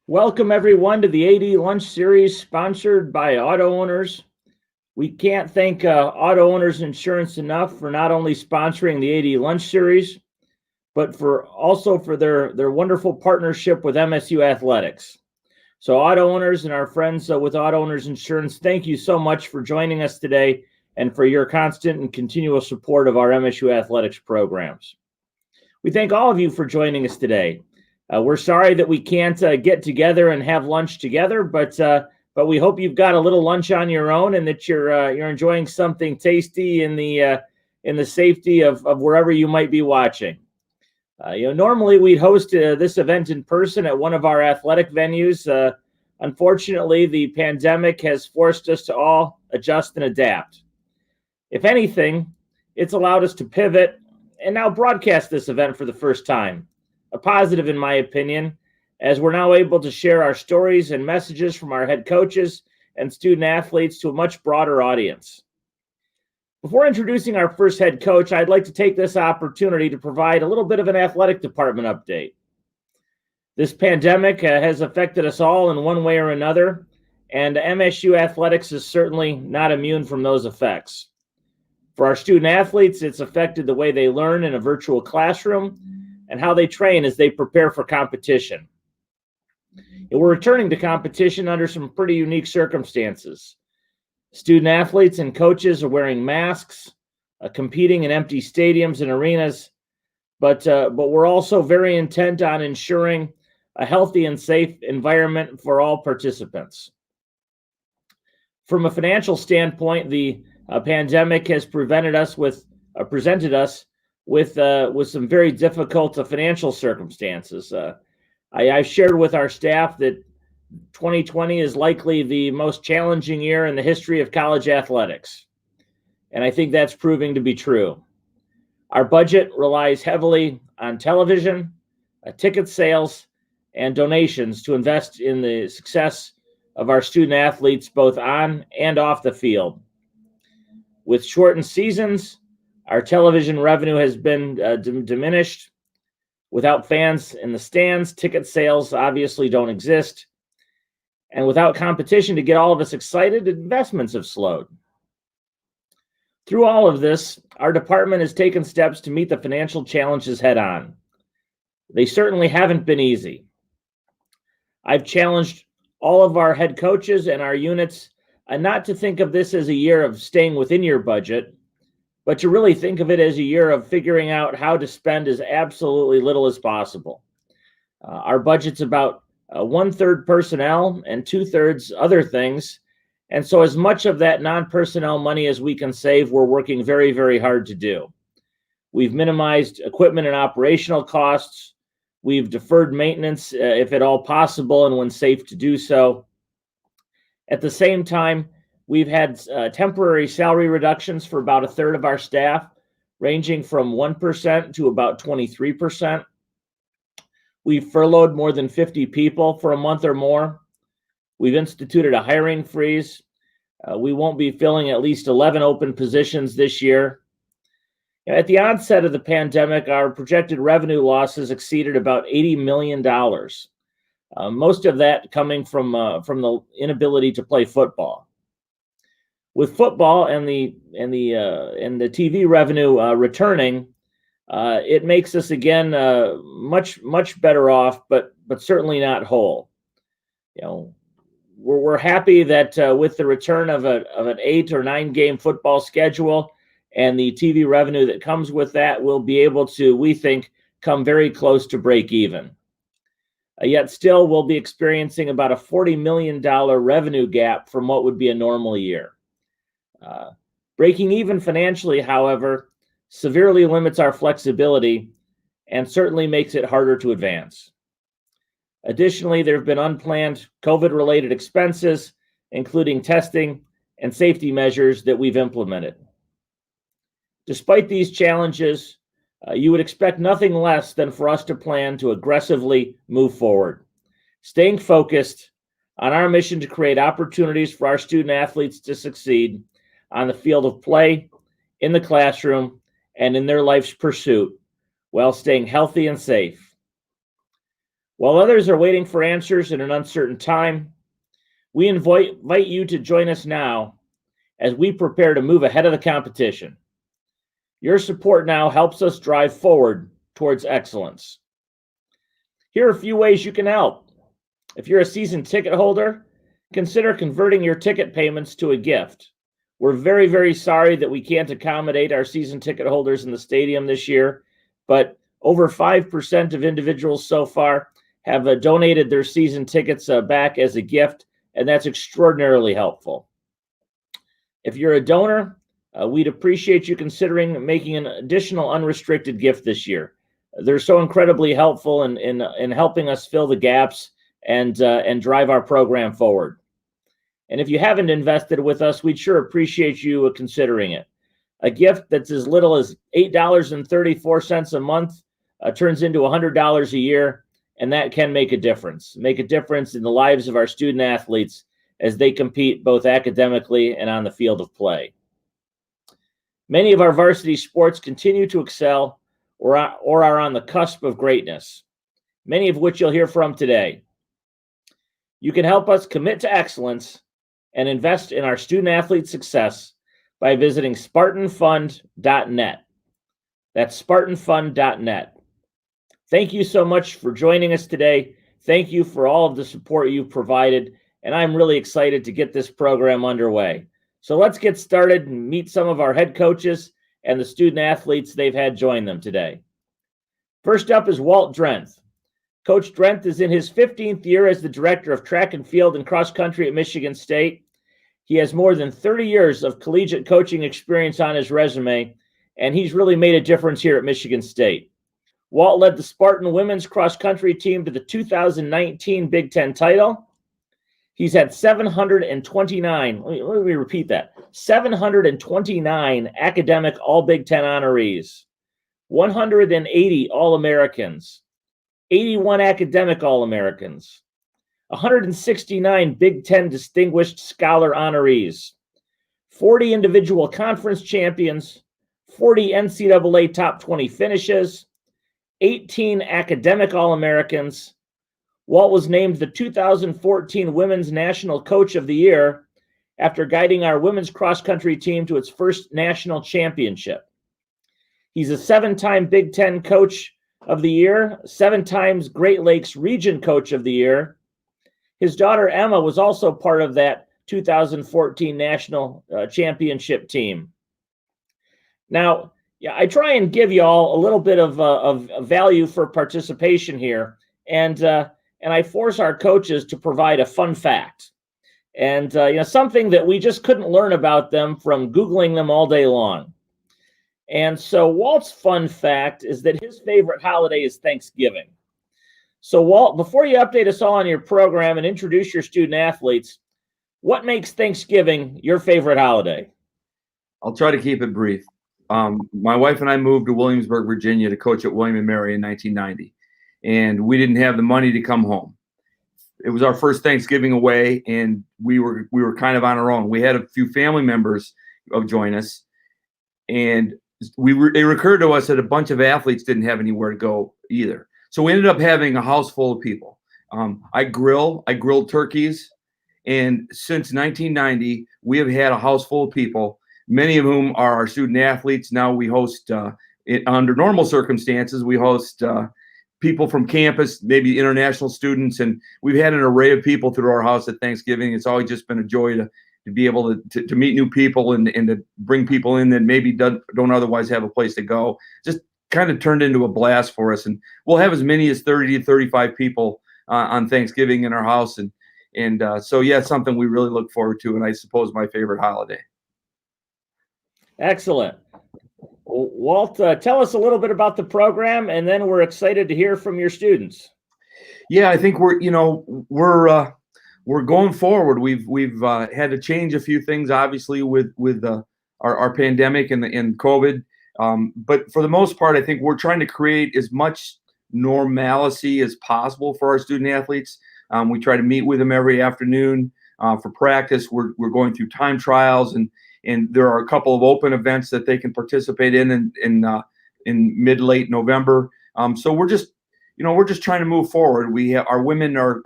Welcome everyone to the AD Lunch Series sponsored by Auto Owners. We can't thank Auto Owners Insurance enough for not only sponsoring the AD Lunch Series, but for their wonderful partnership with MSU Athletics. So Auto Owners and our friends with Auto Owners Insurance, thank you so much for joining us today and for your constant and continual support of our MSU Athletics programs. We thank all of you for joining us today. We're sorry that we can't get together and have lunch together, but we hope you've got a little lunch on your own and that you're enjoying something tasty in the safety of wherever you might be watching. Normally we'd host this event in person at one of our athletic venues. Unfortunately, the pandemic has forced us to all adjust and adapt. If anything, it's allowed us to pivot and now broadcast this event for the first time. A positive, in my opinion, as we're now able to share our stories and messages from our head coaches and student athletes to a much broader audience. Before introducing our first head coach, I'd like to take this opportunity to provide a little bit of an athletic department update. This pandemic has affected us all in one way or another, and MSU Athletics is certainly not immune from those effects. For our student athletes, it's affected the way they learn in a virtual classroom and how they train as they prepare for competition. And we're returning to competition under some pretty unique circumstances. Student athletes and coaches are wearing masks, competing in empty stadiums and arenas, but we're also very intent on ensuring a healthy and safe environment for all participants. From a financial standpoint, the pandemic has presented us with some very difficult financial circumstances. I've shared with our staff that 2020 is likely the most challenging year in the history of college athletics, and I think that's proving to be true. Our budget relies heavily on television, ticket sales, and donations to invest in the success of our student athletes both on and off the field. With shortened seasons, our television revenue has been diminished. Without fans in the stands, ticket sales obviously don't exist. And without competition to get all of us excited, investments have slowed. Through all of this, our department has taken steps to meet the financial challenges head on. They certainly haven't been easy. I've challenged all of our head coaches and our units not to think of this as a year of staying within your budget, but to really think of it as a year of figuring out how to spend as absolutely little as possible. Our budget's about 1/3 personnel and 2/3 other things. And so as much of that non-personnel money as we can save, we're working very, very hard to do. We've minimized equipment and operational costs. We've deferred maintenance if at all possible and when safe to do so. At the same time, we've had temporary salary reductions for about 1/3 of our staff, ranging from 1% to about 23%. We've furloughed more than 50 people for a month or more. We've instituted a hiring freeze. We won't be filling at least 11 open positions this year. At the onset of the pandemic, our projected revenue losses exceeded about $80 million. Most of that coming from the inability to play football. With football and the TV revenue returning, it makes us again much better off, but certainly not whole. We're happy that with the return of an 8 or 9 game football schedule and the TV revenue that comes with that, we'll be able to, we think, come very close to break even. Yet still, we'll be experiencing about a $40 million revenue gap from what would be a normal year. Breaking even financially, however, severely limits our flexibility and certainly makes it harder to advance. Additionally, there have been unplanned COVID-related expenses, including testing and safety measures that we've implemented. Despite these challenges, you would expect nothing less than for us to plan to aggressively move forward, staying focused on our mission to create opportunities for our student athletes to succeed on the field of play, in the classroom, and in their life's pursuit, while staying healthy and safe. While others are waiting for answers in an uncertain time, we invite you to join us now as we prepare to move ahead of the competition. Your support now helps us drive forward towards excellence. Here are a few ways you can help. If you're a season ticket holder, consider converting your ticket payments to a gift. We're very, very sorry that we can't accommodate our season ticket holders in the stadium this year, but over 5% of individuals so far have donated their season tickets back as a gift, and that's extraordinarily helpful. If you're a donor, we'd appreciate you considering making an additional unrestricted gift this year. They're so incredibly helpful in helping us fill the gaps and drive our program forward. And if you haven't invested with us, we'd sure appreciate you considering it. A gift that's as little as $8.34 a month turns into $100 a year, and that can make a difference in the lives of our student athletes as they compete both academically and on the field of play. Many of our varsity sports continue to excel or are on the cusp of greatness, many of which you'll hear from today. You can help us commit to excellence and invest in our student athlete success by visiting SpartanFund.net. That's SpartanFund.net. Thank you so much for joining us today. Thank you for all of the support you've provided, and I'm really excited to get this program underway. So let's get started and meet some of our head coaches and the student athletes they've had join them today. First up is Walt Drenth. Coach Drenth is in his 15th year as the director of track and field and cross country at Michigan State. He has more than 30 years of collegiate coaching experience on his resume, and he's really made a difference here at Michigan State. Walt led the Spartan women's cross country team to the 2019 Big Ten title. He's had 729, let me repeat that, 729 academic All-Big Ten honorees, 180 All-Americans, 81 academic All-Americans, 169 Big Ten Distinguished Scholar honorees, 40 individual conference champions, 40 NCAA top 20 finishes, 18 academic All-Americans. Walt was named the 2014 Women's National Coach of the Year after guiding our women's cross-country team to its first national championship. He's a 7-time Big Ten Coach of the Year, 7 times Great Lakes Region Coach of the Year. His daughter Emma was also part of that 2014 national championship team. Now, I try and give you all a little bit of value for participation here, and I force our coaches to provide a fun fact, and something that we just couldn't learn about them from Googling them all day long. And so Walt's fun fact is that his favorite holiday is Thanksgiving. So Walt, before you update us all on your program and introduce your student athletes, what makes Thanksgiving your favorite holiday? I'll try to keep it brief. My wife and I moved to Williamsburg, Virginia to coach at William & Mary in 1990. And we didn't have the money to come home. It was our first Thanksgiving away, and we were kind of on our own. We had a few family members join us, and it occurred to us that a bunch of athletes didn't have anywhere to go either. So we ended up having a house full of people. I grilled turkeys, and since 1990, we have had a house full of people, many of whom are our student athletes. Now we host, under normal circumstances, we host people from campus, maybe international students, and we've had an array of people through our house at Thanksgiving. It's always just been a joy to be able to meet new people and to bring people in that maybe don't otherwise have a place to go. Just kind of turned into a blast for us, and we'll have as many as 30 to 35 people on Thanksgiving in our house, and so yeah, it's something we really look forward to, and I suppose my favorite holiday. Excellent. Walt, tell us a little bit about the program, and then we're excited to hear from your students. Yeah, I think we're going forward. We've had to change a few things, obviously, with our pandemic and COVID. But for the most part, I think we're trying to create as much normalcy as possible for our student athletes. We try to meet with them every afternoon for practice. We're going through time trials, and there are a couple of open events that they can participate in mid-late November. So we're just we're just trying to move forward. Our women are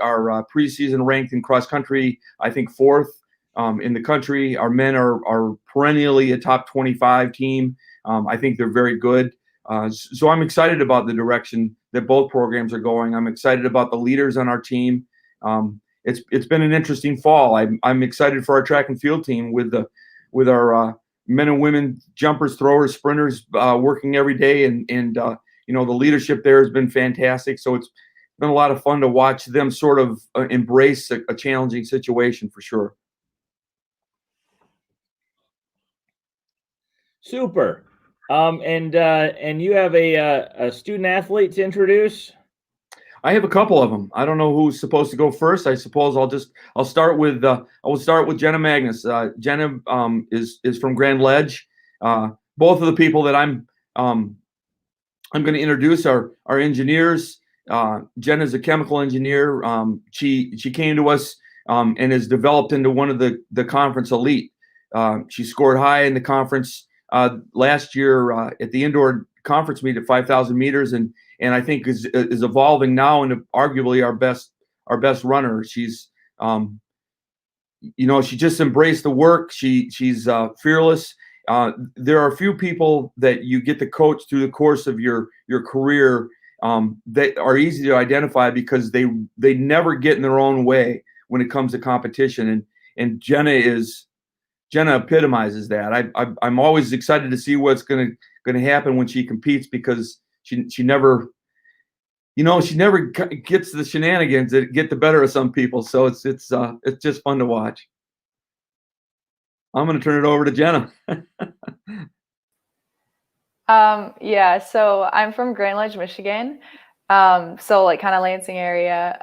preseason ranked in cross country, I think fourth in the country. Our men are perennially a top 25 team. I think they're very good. So I'm excited about the direction that both programs are going. I'm excited about the leaders on our team. It's been an interesting fall. I'm excited for our track and field team with our men and women jumpers, throwers, sprinters working every day, and the leadership there has been fantastic. So it's been a lot of fun to watch them sort of embrace a challenging situation for sure. Super. And you have a student athlete to introduce? I have a couple of them. I don't know who's supposed to go first. I suppose I'll start with Jenna Magnus. Jenna is from Grand Ledge. Both of the people that I'm going to introduce are engineers. Jenna's a chemical engineer. She came to us and has developed into one of the conference elite. She scored high in the conference last year at the indoor conference meet at 5,000 meters, and I think is evolving now into arguably our best runner. She's she just embraced the work. She's fearless. There are a few people that you get to coach through the course of your career that are easy to identify because they never get in their own way when it comes to competition, and Jenna epitomizes that. I'm always excited to see what's going to happen when she competes because she never gets the shenanigans that get the better of some people. So it's just fun to watch. I'm going to turn it over to Jenna. Yeah, so I'm from Grand Ledge, Michigan. So like kind of Lansing area.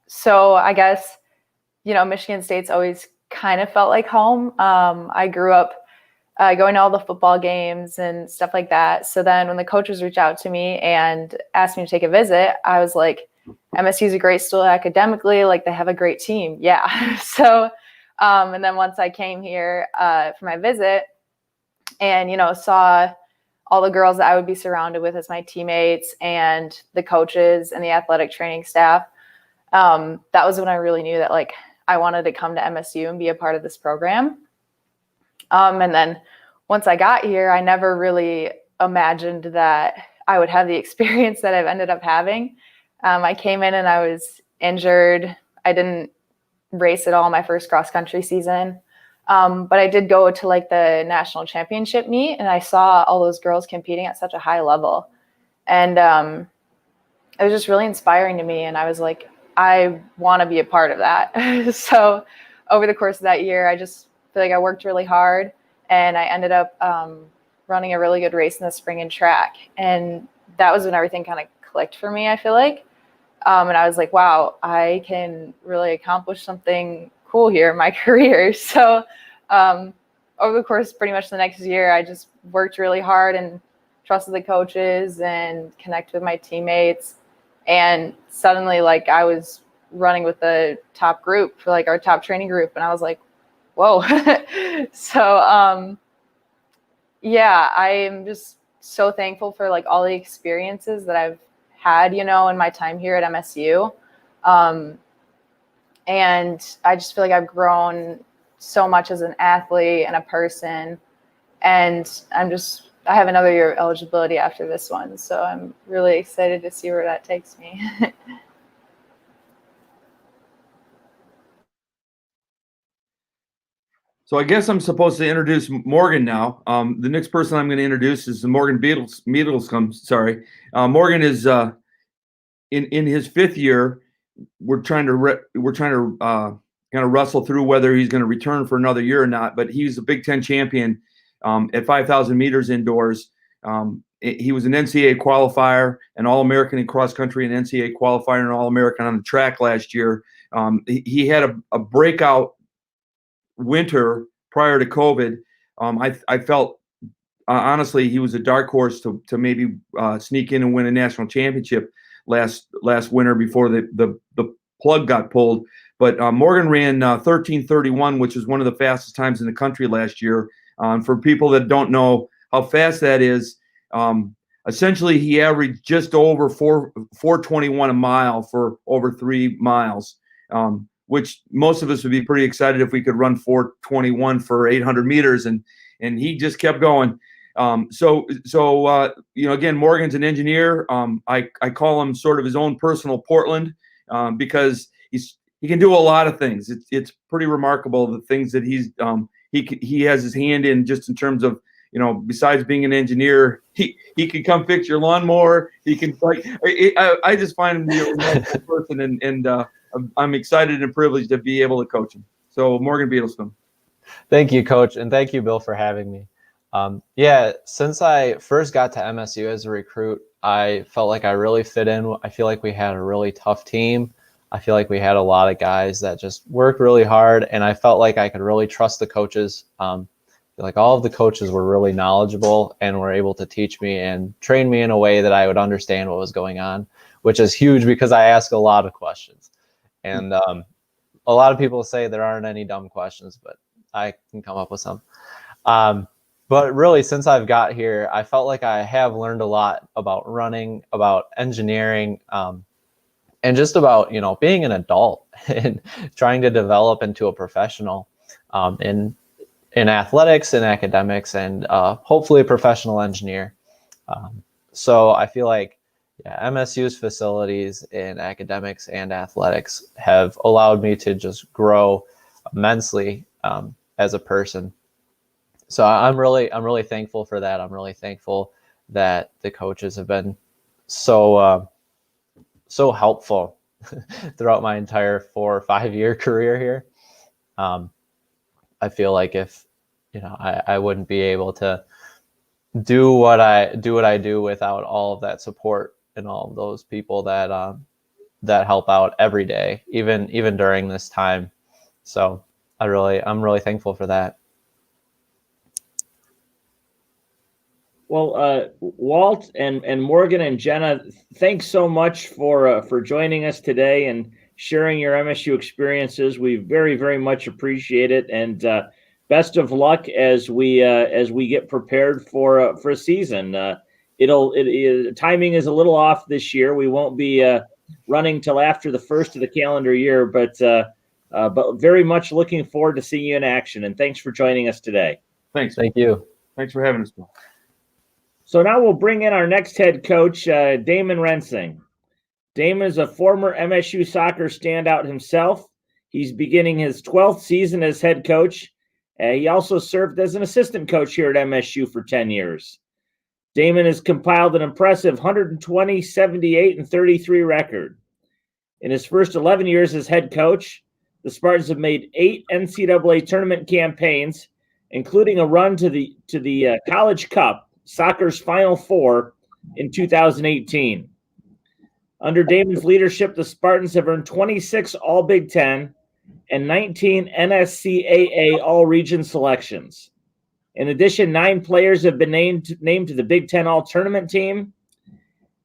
So I guess, Michigan State's always kind of felt like home. I grew up going to all the football games and stuff like that. So then when the coaches reached out to me and asked me to take a visit, I was like, MSU is a great school academically. Like they have a great team. Yeah. So, and then once I came here for my visit and, saw all the girls that I would be surrounded with as my teammates and the coaches and the athletic training staff, that was when I really knew that like I wanted to come to MSU and be a part of this program. And then once I got here, I never really imagined that I would have the experience that I've ended up having. I came in and I was injured. I didn't race at all my first cross country season. But I did go to like the national championship meet and I saw all those girls competing at such a high level. And it was just really inspiring to me. And I was like, I want to be a part of that. So over the course of that year, I just feel like I worked really hard and I ended up running a really good race in the spring and track. And that was when everything kind of clicked for me, I feel like. And I was like, wow, I can really accomplish something cool here in my career. So over the course, pretty much the next year, I just worked really hard and trusted the coaches and connected with my teammates. And suddenly, like, I was running with the top group for like our top training group. And I was like, whoa. So, yeah, I'm just so thankful for like all the experiences that I've had, in my time here at MSU. And I just feel like I've grown so much as an athlete and a person. And I have another year of eligibility after this one. So I'm really excited to see where that takes me. So I guess I'm supposed to introduce Morgan now. The next person I'm going to introduce is Morgan Beadlescombe. Sorry. Morgan is in his fifth year. We're trying to kind of wrestle through whether he's going to return for another year or not. But he's a Big Ten champion at 5,000 meters indoors. He was an NCAA qualifier, an All-American in cross country, an NCAA qualifier, and an All-American on the track last year. He had a breakout winter prior to COVID. I felt honestly he was a dark horse to maybe sneak in and win a national championship last winter before the plug got pulled. But Morgan ran 13:31, which is one of the fastest times in the country last year. For people that don't know how fast that is, essentially he averaged just over 421 a mile for over 3 miles, which most of us would be pretty excited if we could run 421 for 800 meters, and he just kept going. Again, Morgan's an engineer. I call him sort of his own personal Portland, because he can do a lot of things. It's pretty remarkable the things that he has his hand in, just in terms of, besides being an engineer, he can come fix your lawnmower. He can I just find him to be a remarkable person, and I'm excited and privileged to be able to coach him. So Morgan Beadlestone. Thank you, Coach, and thank you, Bill, for having me. Since I first got to MSU as a recruit, I felt like I really fit in. I feel like we had a really tough team. I feel like we had a lot of guys that just worked really hard, and I felt like I could really trust the coaches. Like all of the coaches were really knowledgeable and were able to teach me and train me in a way that I would understand what was going on, which is huge because I ask a lot of questions. And a lot of people say there aren't any dumb questions, but I can come up with some. But really, since I've got here, I felt like I have learned a lot about running, about engineering, and just about, being an adult and trying to develop into a professional in athletics and academics, and hopefully a professional engineer. So I feel like MSU's facilities in academics and athletics have allowed me to just grow immensely as a person. So I'm really thankful for that. I'm really thankful that the coaches have been so helpful throughout my entire 4 or 5 year career here. I feel like if I wouldn't be able to do what I do without all of that support and all of those people that help out every day, even during this time. So I'm really thankful for that. Well, Walt and Morgan and Jenna, thanks so much for joining us today and sharing your MSU experiences. We very, very much appreciate it, and best of luck as we get prepared for a season. Timing is a little off this year. We won't be running till after the first of the calendar year, but very much looking forward to seeing you in action. And thanks for joining us today. Thanks. Thank you. Thanks for having us, Bill. So now we'll bring in our next head coach, Damon Rensing. Damon is a former MSU soccer standout himself. He's beginning his 12th season as head coach. He also served as an assistant coach here at MSU for 10 years. Damon has compiled an impressive 120, 78, and 33 record. In his first 11 years as head coach, the Spartans have made 8 NCAA tournament campaigns, including a run to the College Cup, soccer's Final Four, in 2018. Under Damon's leadership, the Spartans have earned 26 All-Big Ten and 19 NSCAA All-Region selections. In addition, 9 players have been named to the Big Ten All-Tournament team.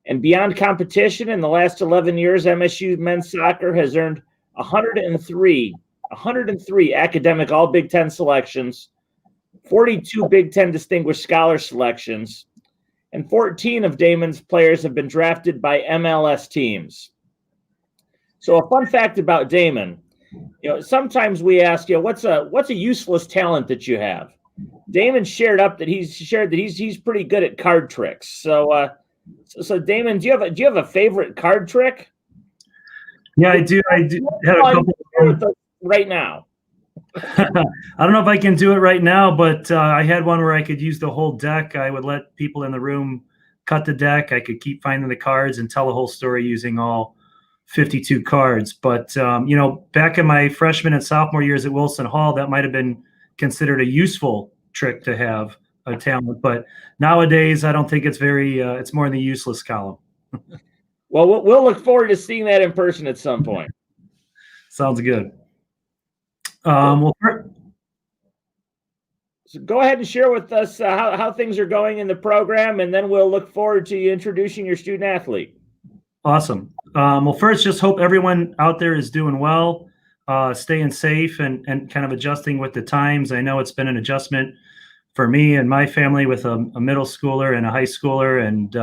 And beyond competition, in the last 11 years, MSU men's soccer has earned 103 academic All-Big Ten selections, 42 Big Ten Distinguished Scholar selections, and 14 of Damon's players have been drafted by MLS teams. So a fun fact about Damon, sometimes we ask, what's a useless talent that you have? Damon shared that he's pretty good at card tricks. So Damon, do you have a favorite card trick? Yeah, I do. I do have a couple right now. I don't know if I can do it right now, but I had one where I could use the whole deck. I would let people in the room cut the deck. I could keep finding the cards and tell a whole story using all 52 cards. But, back in my freshman and sophomore years at Wilson Hall, that might have been considered a useful trick to have a talent. But nowadays, I don't think it's it's more in the useless column. Well, we'll look forward to seeing that in person at some point. Sounds good. So go ahead and share with us how things are going in the program, and then we'll look forward to you introducing your student athlete. Awesome. Well, first, just hope everyone out there is doing well, staying safe, and kind of adjusting with the times. I know it's been an adjustment for me and my family with a middle schooler and a high schooler. And,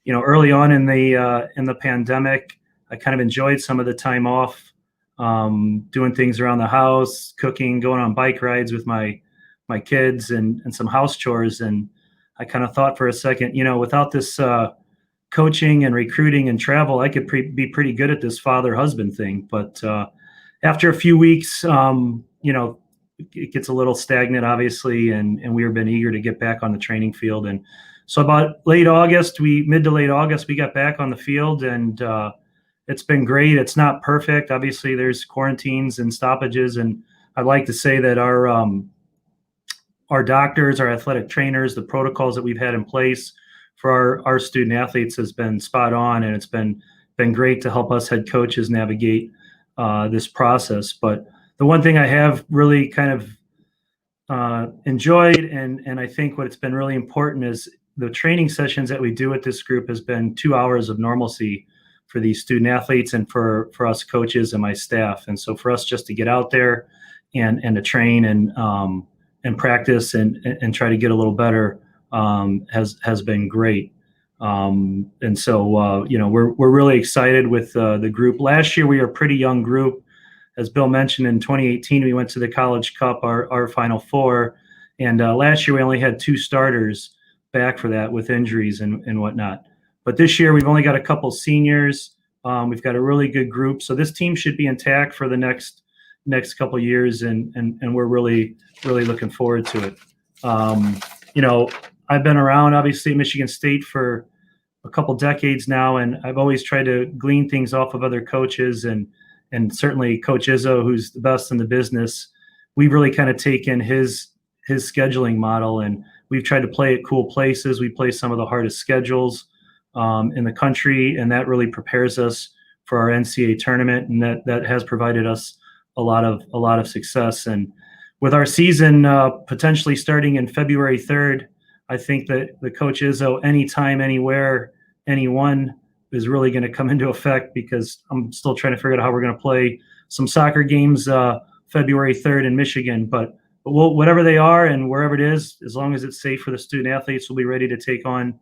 early on in the pandemic, I kind of enjoyed some of the time off, doing things around the house, cooking, going on bike rides with my kids and some house chores. And I kind of thought for a second, without this coaching and recruiting and travel, I could be pretty good at this father-husband thing. But after a few weeks, it gets a little stagnant, obviously, and we've been eager to get back on the training field. And so about mid to late August, we got back on the field, and it's been great. It's not perfect. Obviously, there's quarantines and stoppages, and I'd like to say that our doctors, our athletic trainers, the protocols that we've had in place for our student athletes has been spot on, and it's been great to help us head coaches navigate this process. But the one thing I have really kind of enjoyed, and I think what's been really important is the training sessions that we do with this group has been 2 hours of normalcy for these student athletes and for us coaches and my staff. And so for us just to get out there and to train and practice and try to get a little better has been great. And so we're really excited with the group. Last year we were a pretty young group. As Bill mentioned, in 2018 we went to the College Cup, our Final Four, and last year we only had 2 starters back for that with injuries and whatnot. But this year we've only got a couple seniors. We've got a really good group, so this team should be intact for the next couple of years, and we're really looking forward to it. I've been around, obviously, at Michigan State for a couple decades now, and I've always tried to glean things off of other coaches, and certainly Coach Izzo, who's the best in the business. We've really kind of taken his scheduling model, and we've tried to play at cool places. We play some of the hardest schedules in the country, and that really prepares us for our NCAA tournament, and that has provided us a lot of success. And with our season potentially starting in February 3rd, I think that the Coach Izzo, anytime, anywhere, anyone is really going to come into effect, because I'm still trying to figure out how we're going to play some soccer games February 3rd in Michigan. But whatever they are and wherever it is, as long as it's safe for the student athletes, we'll be ready to take on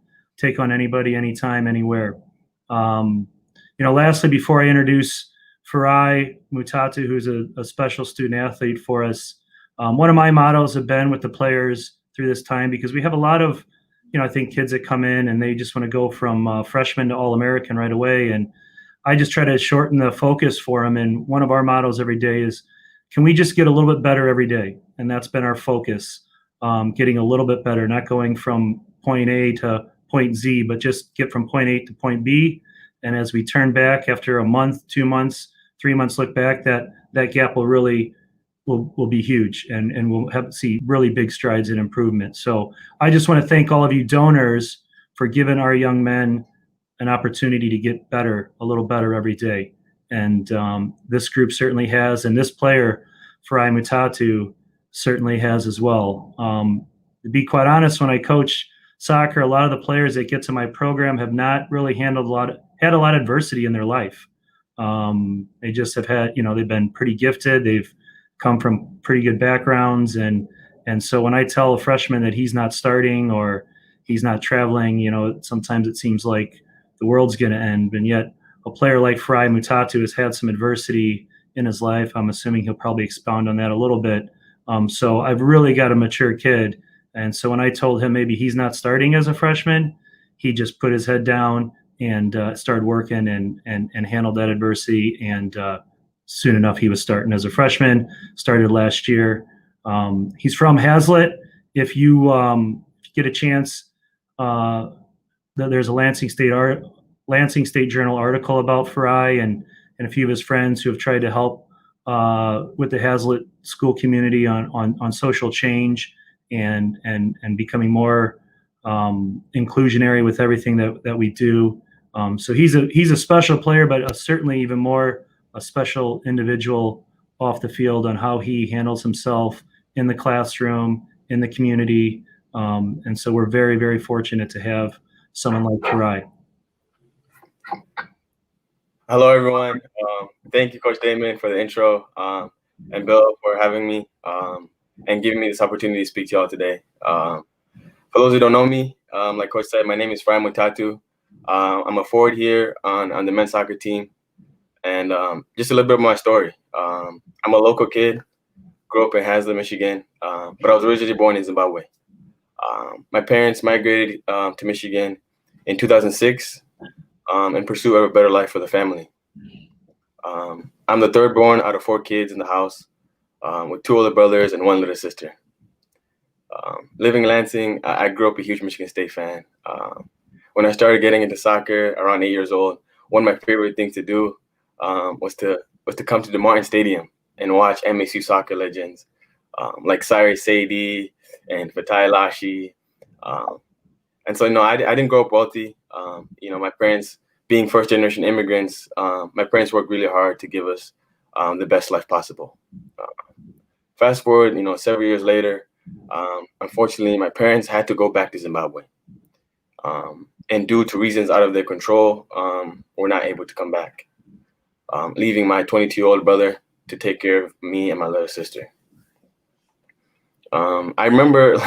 anybody, anytime, anywhere. Lastly, before I introduce Farai Mutatu, who's a special student athlete for us, one of my mottos have been with the players through this time, because we have a lot of, I think, kids that come in and they just want to go from freshman to All-American right away. And I just try to shorten the focus for them. And one of our mottos every day is, can we just get a little bit better every day? And that's been our focus, getting a little bit better, not going from point A to point Z, but just get from point A to point B. And as we turn back after a month, 2 months, 3 months, look back, that gap will really will be huge, and we'll see really big strides in improvement. So I just want to thank all of you donors for giving our young men an opportunity to get better, a little better every day. And this group certainly has, and this player, Farai Mutatu, certainly has as well. To be quite honest, when I coach soccer, a lot of the players that get to my program have not really had a lot of adversity in their life. They just have had, they've been pretty gifted. They've come from pretty good backgrounds. And so when I tell a freshman that he's not starting or he's not traveling, sometimes it seems like the world's going to end. And yet a player like Farai Mutatu has had some adversity in his life. I'm assuming he'll probably expound on that a little bit. So I've really got a mature kid. And so when I told him maybe he's not starting as a freshman, he just put his head down and started working and handled that adversity. And soon enough, he was starting as a freshman, started last year. He's from Hazlet. If you get a chance, there's a Lansing State Journal article about Farai and a few of his friends who have tried to help with the Hazlet school community on social change and becoming more inclusionary with everything that we do. So he's a special player, but certainly even more a special individual off the field on how he handles himself in the classroom, in the community. And so we're very, very fortunate to have someone like Farai. Hello, everyone. Thank you, Coach Damon, for the intro, and Bill for having me. and giving me this opportunity to speak to y'all today. For those who don't know me, like Coach said, my name is Fry Mutatu. I'm a forward here on the men's soccer team. And just a little bit of my story. I'm a local kid, grew up in Haslett, Michigan, but I was originally born in Zimbabwe. My parents migrated to Michigan in 2006 in pursuit of a better life for the family. I'm the third born out of 4 kids in the house, with 2 older brothers and 1 little sister. Living in Lansing, I grew up a huge Michigan State fan. When I started getting into soccer around 8 years old, one of my favorite things to do was to come to the Martin Stadium and watch MSU soccer legends like Cyrus Sadie and Fatai Lashi. And so, I didn't grow up wealthy. My parents, being first-generation immigrants, my parents worked really hard to give us the best life possible. Fast forward, several years later, unfortunately, my parents had to go back to Zimbabwe. And due to reasons out of their control, were not able to come back, leaving my 22-year-old brother to take care of me and my little sister. I remember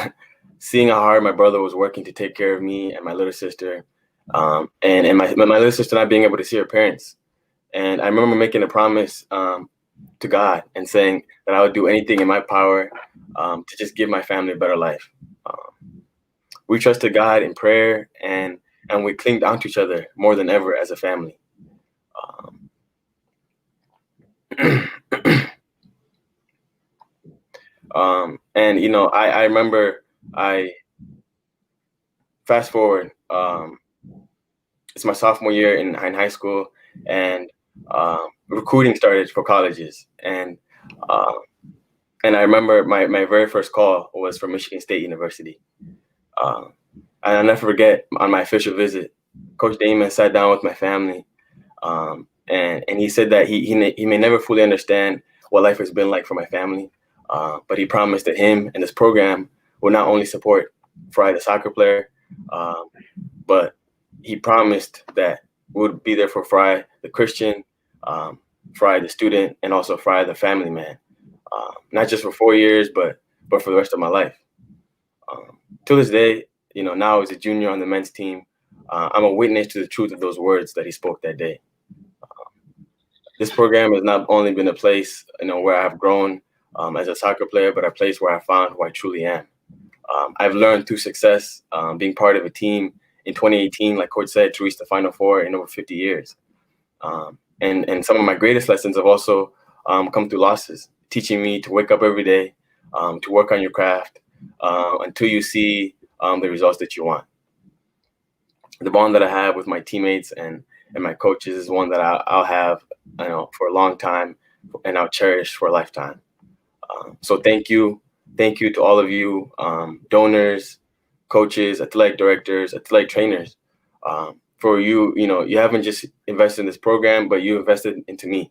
seeing how hard my brother was working to take care of me and my little sister, and my little sister not being able to see her parents. And I remember making a promise to God and saying that I would do anything in my power to just give my family a better life. We trusted God in prayer, and we clinged onto each other more than ever as a family. I remember fast forward, it's my sophomore year in high school, and recruiting started for colleges. And I remember my very first call was from Michigan State University. And I'll never forget, on my official visit, Coach Damon sat down with my family, and he said that he may never fully understand what life has been like for my family, but he promised that him and this program will not only support Fry the soccer player, but he promised that we would be there for Fry the Christian, Fry the student, and also Fry the family man, not just for 4 years, but for the rest of my life. To this day, now as a junior on the men's team, I'm a witness to the truth of those words that he spoke that day. This program has not only been a place, where I've grown as a soccer player, but a place where I found who I truly am. I've learned through success, being part of a team in 2018, like Coach said, to reach the Final Four in over 50 years. And some of my greatest lessons have also come through losses, teaching me to wake up every day, to work on your craft until you see the results that you want. The bond that I have with my teammates and my coaches is one that I'll have, for a long time, and I'll cherish for a lifetime. So thank you to all of you, donors, coaches, athletic directors, athletic trainers, for you. You haven't just invested in this program, but you invested into me.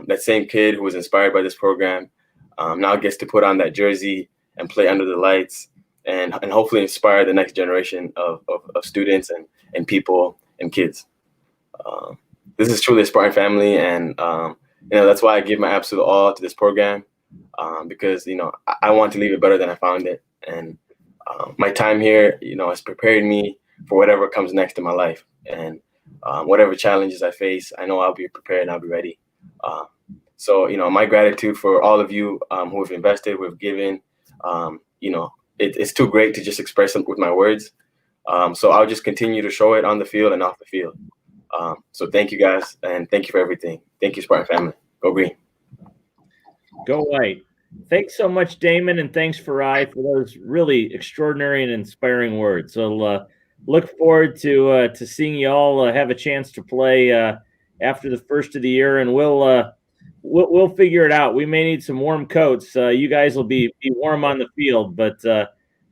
That same kid who was inspired by this program now gets to put on that jersey and play under the lights, and hopefully inspire the next generation of students and people and kids. This is truly a Spartan family, and that's why I give my absolute all to this program, because I want to leave it better than I found it, and my time here has prepared me for whatever comes next in my life, and whatever challenges I face, I know I'll be prepared and I'll be ready. So my gratitude for all of you who have invested, who have given. It's too great to just express it with my words. So I'll just continue to show it on the field and off the field. So thank you guys, and thank you for everything. Thank you, Spartan family. Go Green. Go White. Thanks so much, Damon, and thanks, Farai, for those really extraordinary and inspiring words. So look forward to seeing you all have a chance to play after the first of the year, and we'll figure it out. We may need some warm coats. You guys will be warm on the field, but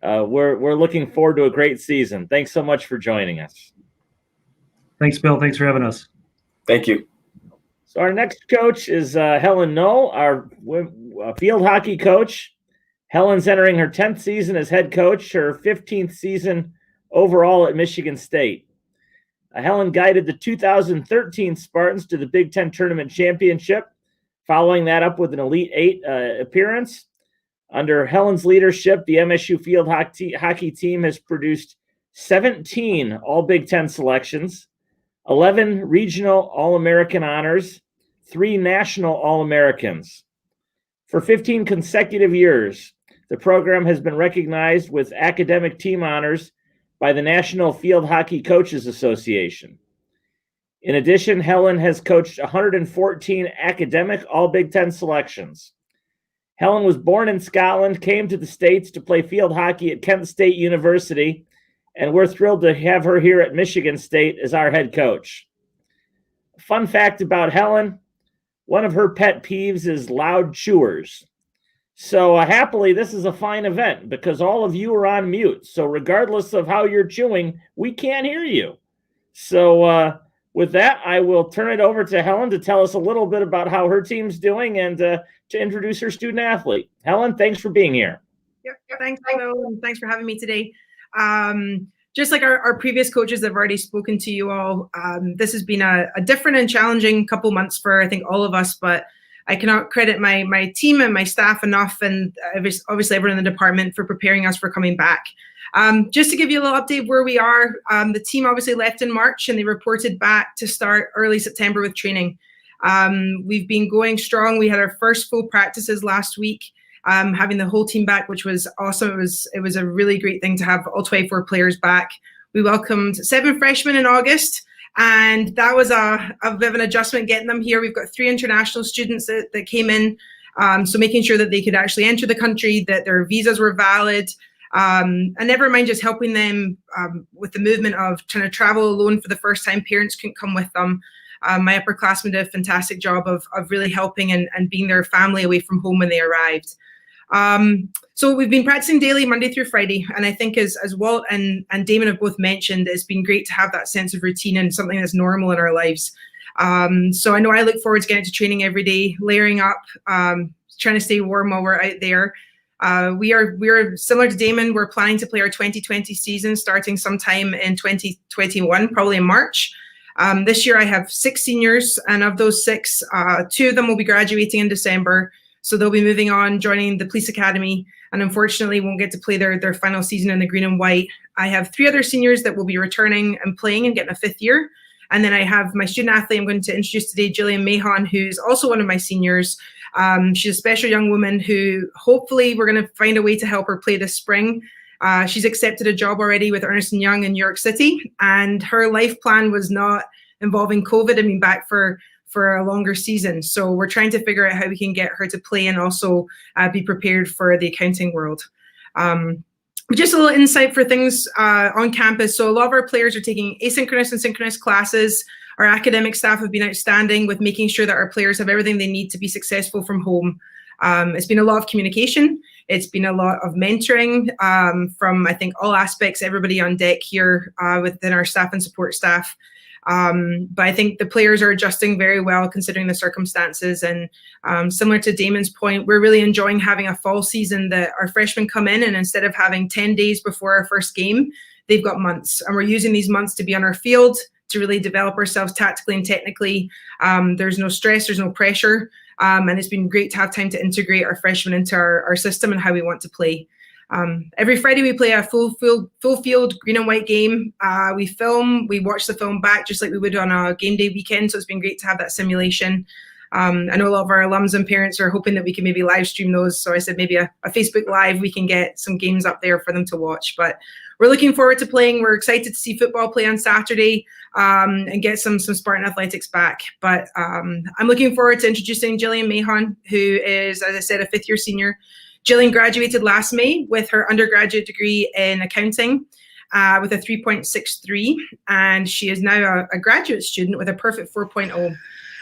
we're looking forward to a great season. Thanks so much for joining us. Thanks, Bill. Thanks for having us. Thank you. So our next coach is Helen Knoll, our field hockey coach. Helen's entering her 10th season as head coach, her 15th season overall at Michigan State. Helen guided the 2013 Spartans to the Big Ten Tournament Championship, following that up with an Elite Eight appearance. Under Helen's leadership, the MSU field hockey team has produced 17 All Big Ten selections, 11 regional All-American honors, 3 national All-Americans. For 15 consecutive years, the program has been recognized with academic team honors by the National Field Hockey Coaches Association. In addition, Helen has coached 114 academic All Big Ten selections. Helen was born in Scotland, came to the States to play field hockey at Kent State University, and we're thrilled to have her here at Michigan State as our head coach. Fun fact about Helen, one of her pet peeves is loud chewers. So happily, this is a fine event because all of you are on mute. So regardless of how you're chewing, we can't hear you. So with that, I will turn it over to Helen to tell us a little bit about how her team's doing and to introduce her student athlete. Helen, thanks for being here. Yep, thanks, Will, and thanks for having me today. Just like our previous coaches have already spoken to you all, this has been a different and challenging couple months for, I think, all of us, but I cannot credit my team and my staff enough, and obviously everyone in the department for preparing us for coming back. Just to give you a little update where we are, the team obviously left in March and they reported back to start early September with training. We've been going strong. We had our first full practices last week, having the whole team back, which was awesome. It was a really great thing to have all 24 players back. We welcomed 7 freshmen in August, and that was a bit of an adjustment getting them here. We've got 3 international students that came in, so making sure that they could actually enter the country, that their visas were valid, and never mind just helping them with the movement of trying to travel alone for the first time. Parents couldn't come with them. My upperclassmen did a fantastic job of really helping and being their family away from home when they arrived. So we've been practicing daily Monday through Friday, and I think as Walt and Damon have both mentioned, it's been great to have that sense of routine and something that's normal in our lives. So I know I look forward to getting to training every day, layering up, trying to stay warm while we're out there. We're similar to Damon. We're planning to play our 2020 season starting sometime in 2021, probably in March. This year I have 6 seniors, and of those 6, 2 of them will be graduating in December. So they'll be moving on, joining the police academy, and unfortunately won't get to play their final season in the green and white. I have 3 other seniors that will be returning and playing and getting a 5th year. And then I have my student athlete I'm going to introduce today, Jillian Mahon, who's also one of my seniors. She's a special young woman who hopefully we're going to find a way to help her play this spring. She's accepted a job already with Ernst & Young in New York City, and her life plan was not involving COVID and being back for a longer season. So we're trying to figure out how we can get her to play and also be prepared for the accounting world. Just a little insight for things on campus. So a lot of our players are taking asynchronous and synchronous classes. Our academic staff have been outstanding with making sure that our players have everything they need to be successful from home. It's been a lot of communication. It's been a lot of mentoring from, I think, all aspects, everybody on deck here within our staff and support staff. But I think the players are adjusting very well considering the circumstances. And similar to Damon's point, we're really enjoying having a fall season that our freshmen come in, and instead of having 10 days before our first game, they've got months. And we're using these months to be on our field, to really develop ourselves tactically and technically. There's no stress, there's no pressure. And it's been great to have time to integrate our freshmen into our system and how we want to play. Every Friday we play a full field green and white game. We film, we watch the film back just like we would on a game day weekend. So it's been great to have that simulation. I know a lot of our alums and parents are hoping that we can maybe live stream those. So I said maybe a Facebook Live, we can get some games up there for them to watch. But we're looking forward to playing. We're excited to see football play on Saturday and get some Spartan athletics back. But I'm looking forward to introducing Jillian Mahon, who is, as I said, a 5th year senior. Jillian graduated last May with her undergraduate degree in accounting with a 3.63, and she is now a graduate student with a perfect 4.0.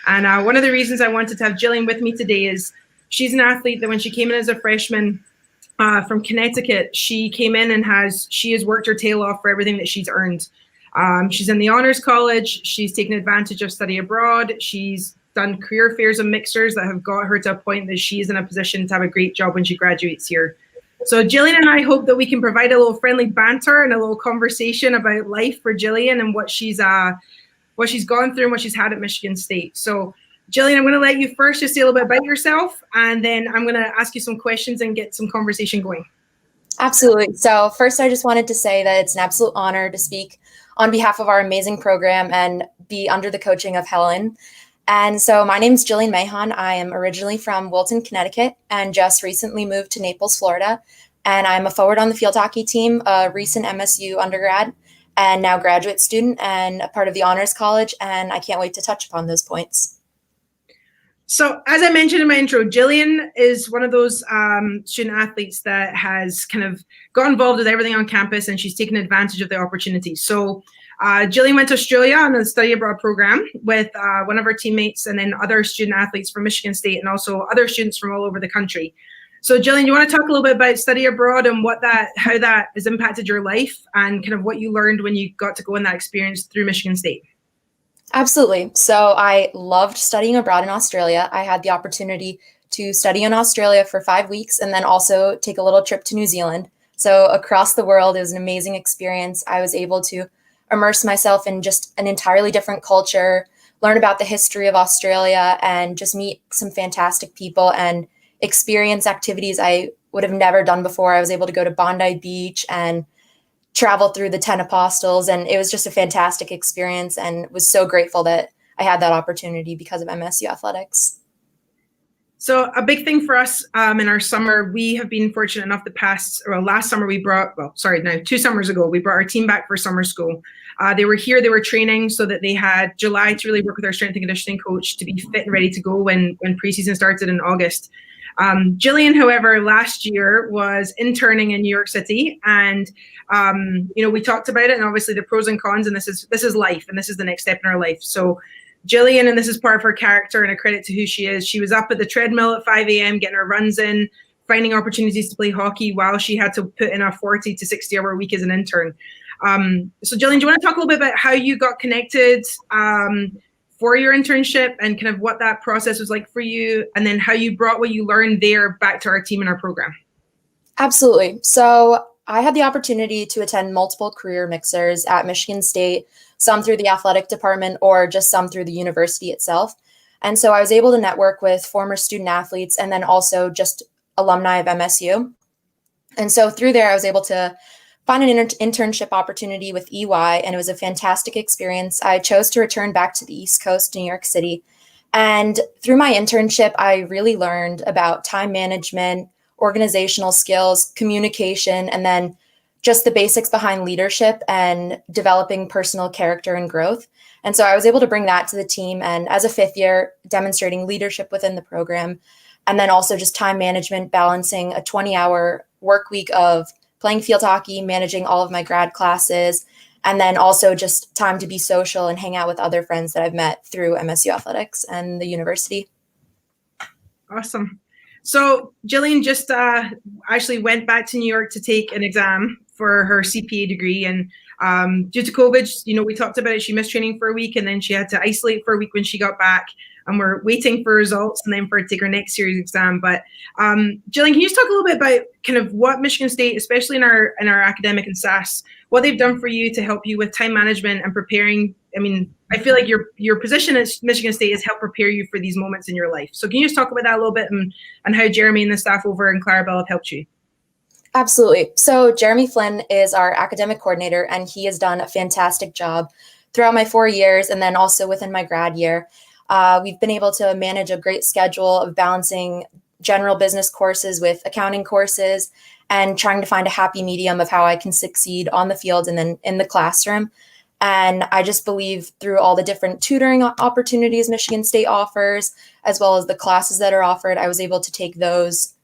And one of the reasons I wanted to have Jillian with me today is she's an athlete that when she came in as a freshman from Connecticut, she came in and she has worked her tail off for everything that she's earned. She's in the honors college. She's taken advantage of study abroad. She's done career fairs and mixers that have got her to a point that she is in a position to have a great job when she graduates here. So Jillian and I hope that we can provide a little friendly banter and a little conversation about life for Jillian and what she's gone through and what she's had at Michigan State. So Jillian, I'm going to let you first just say a little bit about yourself, and then I'm going to ask you some questions and get some conversation going. Absolutely. So first, I just wanted to say that it's an absolute honor to speak on behalf of our amazing program and be under the coaching of Helen. And so my name is Jillian Mahon. I am originally from Wilton, Connecticut, and just recently moved to Naples, Florida. And I'm a forward on the field hockey team, a recent MSU undergrad, and now graduate student and a part of the Honors College. And I can't wait to touch upon those points. So as I mentioned in my intro, Jillian is one of those student athletes that has kind of got involved with everything on campus, and she's taken advantage of the opportunity. So Jillian went to Australia on a study abroad program with one of her teammates and then other student athletes from Michigan State and also other students from all over the country. So Jillian, you want to talk a little bit about study abroad and how that has impacted your life and kind of what you learned when you got to go in that experience through Michigan State? Absolutely. So I loved studying abroad in Australia. I had the opportunity to study in Australia for 5 weeks and then also take a little trip to New Zealand. So across the world, it was an amazing experience. I was able to immerse myself in just an entirely different culture, learn about the history of Australia, and just meet some fantastic people and experience activities I would have never done before. I was able to go to Bondi Beach and travel through the 10 Apostles, and it was just a fantastic experience and was so grateful that I had that opportunity because of MSU Athletics. So a big thing for us in our summer, we have been fortunate enough last summer 2 summers ago, we brought our team back for summer school. They were here, they were training so that they had July to really work with our strength and conditioning coach to be fit and ready to go when preseason started in August. Jillian, however, last year was interning in New York City, and we talked about it, and obviously the pros and cons, and this is life, and this is the next step in our life. So Jillian, and this is part of her character and a credit to who she is, she was up at the treadmill at 5 a.m. getting her runs in, finding opportunities to play hockey while she had to put in a 40 to 60-hour week as an intern. So Jillian, do you want to talk a little bit about how you got connected for your internship and kind of what that process was like for you, and then how you brought what you learned there back to our team and our program? Absolutely. So I had the opportunity to attend multiple career mixers at Michigan State, some through the athletic department or just some through the university itself. And so I was able to network with former student athletes and then also just alumni of MSU. And so through there, I was able to find an internship opportunity with EY, and it was a fantastic experience. I chose to return back to the East Coast, New York City. And through my internship, I really learned about time management, organizational skills, communication, and then just the basics behind leadership and developing personal character and growth. And so I was able to bring that to the team, and as a fifth year, demonstrating leadership within the program, and then also just time management, balancing a 20-hour work week of playing field hockey, managing all of my grad classes, and then also just time to be social and hang out with other friends that I've met through MSU Athletics and the university. Awesome. So Jillian just actually went back to New York to take an exam for her CPA degree, and due to COVID, we talked about it, she missed training for a week, and then she had to isolate for a week when she got back, and we're waiting for results and then for her to take her next series exam. But Jillian, can you just talk a little bit about kind of what Michigan State, especially in our academic and SAS, what they've done for you to help you with time management and preparing? I mean, I feel like your position at Michigan State has helped prepare you for these moments in your life. So can you just talk about that a little bit and how Jeremy and the staff over in Clarabelle have helped you? Absolutely. So Jeremy Flynn is our academic coordinator, and he has done a fantastic job throughout my 4 years and then also within my grad year. We've been able to manage a great schedule of balancing general business courses with accounting courses and trying to find a happy medium of how I can succeed on the field and then in the classroom. And I just believe through all the different tutoring opportunities Michigan State offers, as well as the classes that are offered, I was able to take those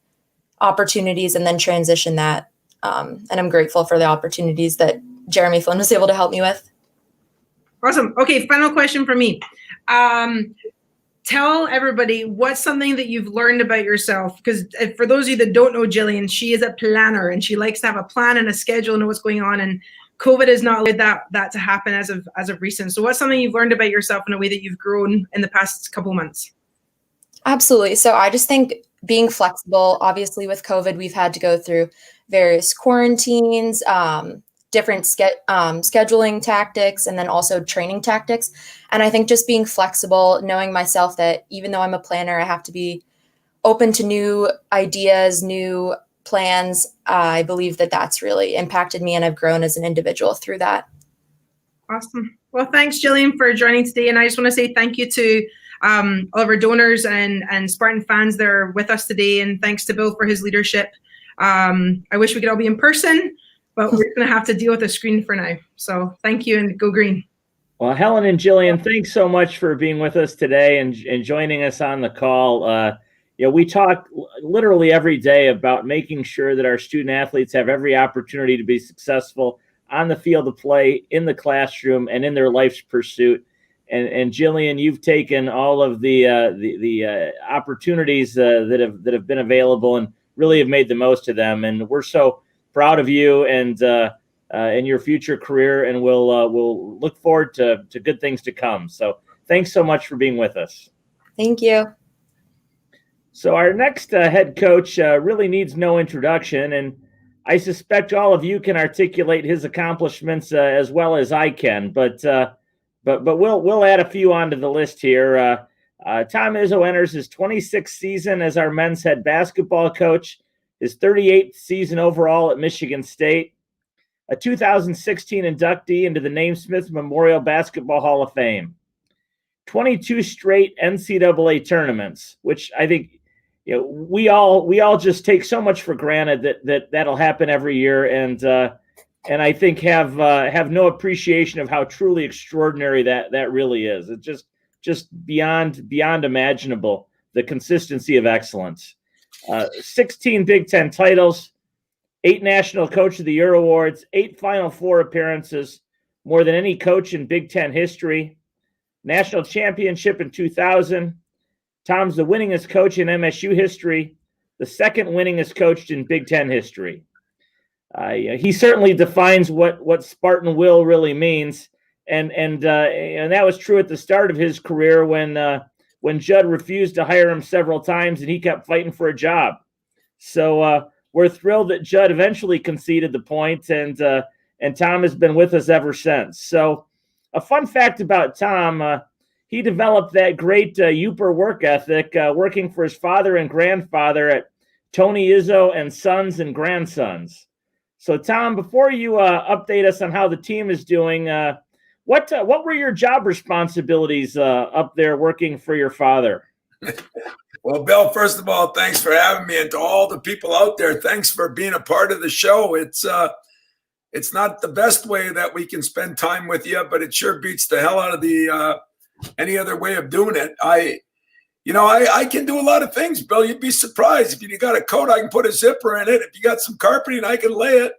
opportunities and then transition that. And I'm grateful for the opportunities that Jeremy Flynn was able to help me with. Awesome. Okay, final question for me. Tell everybody what's something that you've learned about yourself, because for those of you that don't know Jillian, she is a planner and she likes to have a plan and a schedule and know what's going on, and COVID has not allowed that to happen as of recent. So what's something you've learned about yourself in a way that you've grown in the past couple of months? Absolutely. So I just think being flexible, obviously with COVID, we've had to go through various quarantines, different scheduling tactics and then also training tactics. And I think just being flexible, knowing myself that even though I'm a planner, I have to be open to new ideas, new plans. I believe that that's really impacted me, and I've grown as an individual through that. Awesome. Well, thanks, Jillian, for joining today. And I just want to say thank you to all of our donors and Spartan fans that are with us today. And thanks to Bill for his leadership. I wish we could all be in person, but we're going to have to deal with a screen for now. So thank you, and go green. Well, Helen and Jillian, thanks so much for being with us today and joining us on the call. We talk literally every day about making sure that our student athletes have every opportunity to be successful on the field of play, in the classroom, and in their life's pursuit. And Jillian, you've taken all of the opportunities that have been available and really have made the most of them. And we're so proud of you and your future career, and we'll look forward to good things to come. So thanks so much for being with us. Thank you. So our next head coach really needs no introduction, and I suspect all of you can articulate his accomplishments as well as I can. But we'll add a few onto the list here. Tom Izzo enters his 26th season as our men's head basketball coach, his 38th season overall at Michigan State, a 2016 inductee into the Naismith Memorial Basketball Hall of Fame, 22 straight NCAA tournaments, which I think we all just take so much for granted that'll happen every year, and I think have no appreciation of how truly extraordinary that really is. It's just beyond imaginable, the consistency of excellence. 16 Big Ten titles, 8 National Coach of the Year awards, 8 Final Four appearances, more than any coach in Big Ten history. National championship in 2000. Tom's the winningest coach in MSU history, the second winningest coach in Big Ten history. He certainly defines what Spartan will really means, and that was true at the start of his career when Judd refused to hire him several times and he kept fighting for a job. So we're thrilled that Judd eventually conceded the point, and Tom has been with us ever since. So a fun fact about Tom. He developed that great Yooper work ethic working for his father and grandfather at Tony Izzo and Sons and Grandsons. So, Tom, before you update us on how the team is doing, what were your job responsibilities up there working for your father? Well, Bill, first of all, thanks for having me, and to all the people out there, thanks for being a part of the show. It's not the best way that we can spend time with you, but it sure beats the hell out of the any other way of doing it. I can do a lot of things, Bill. You'd be surprised. If you got a coat, I can put a zipper in it. If you got some carpeting, I can lay it.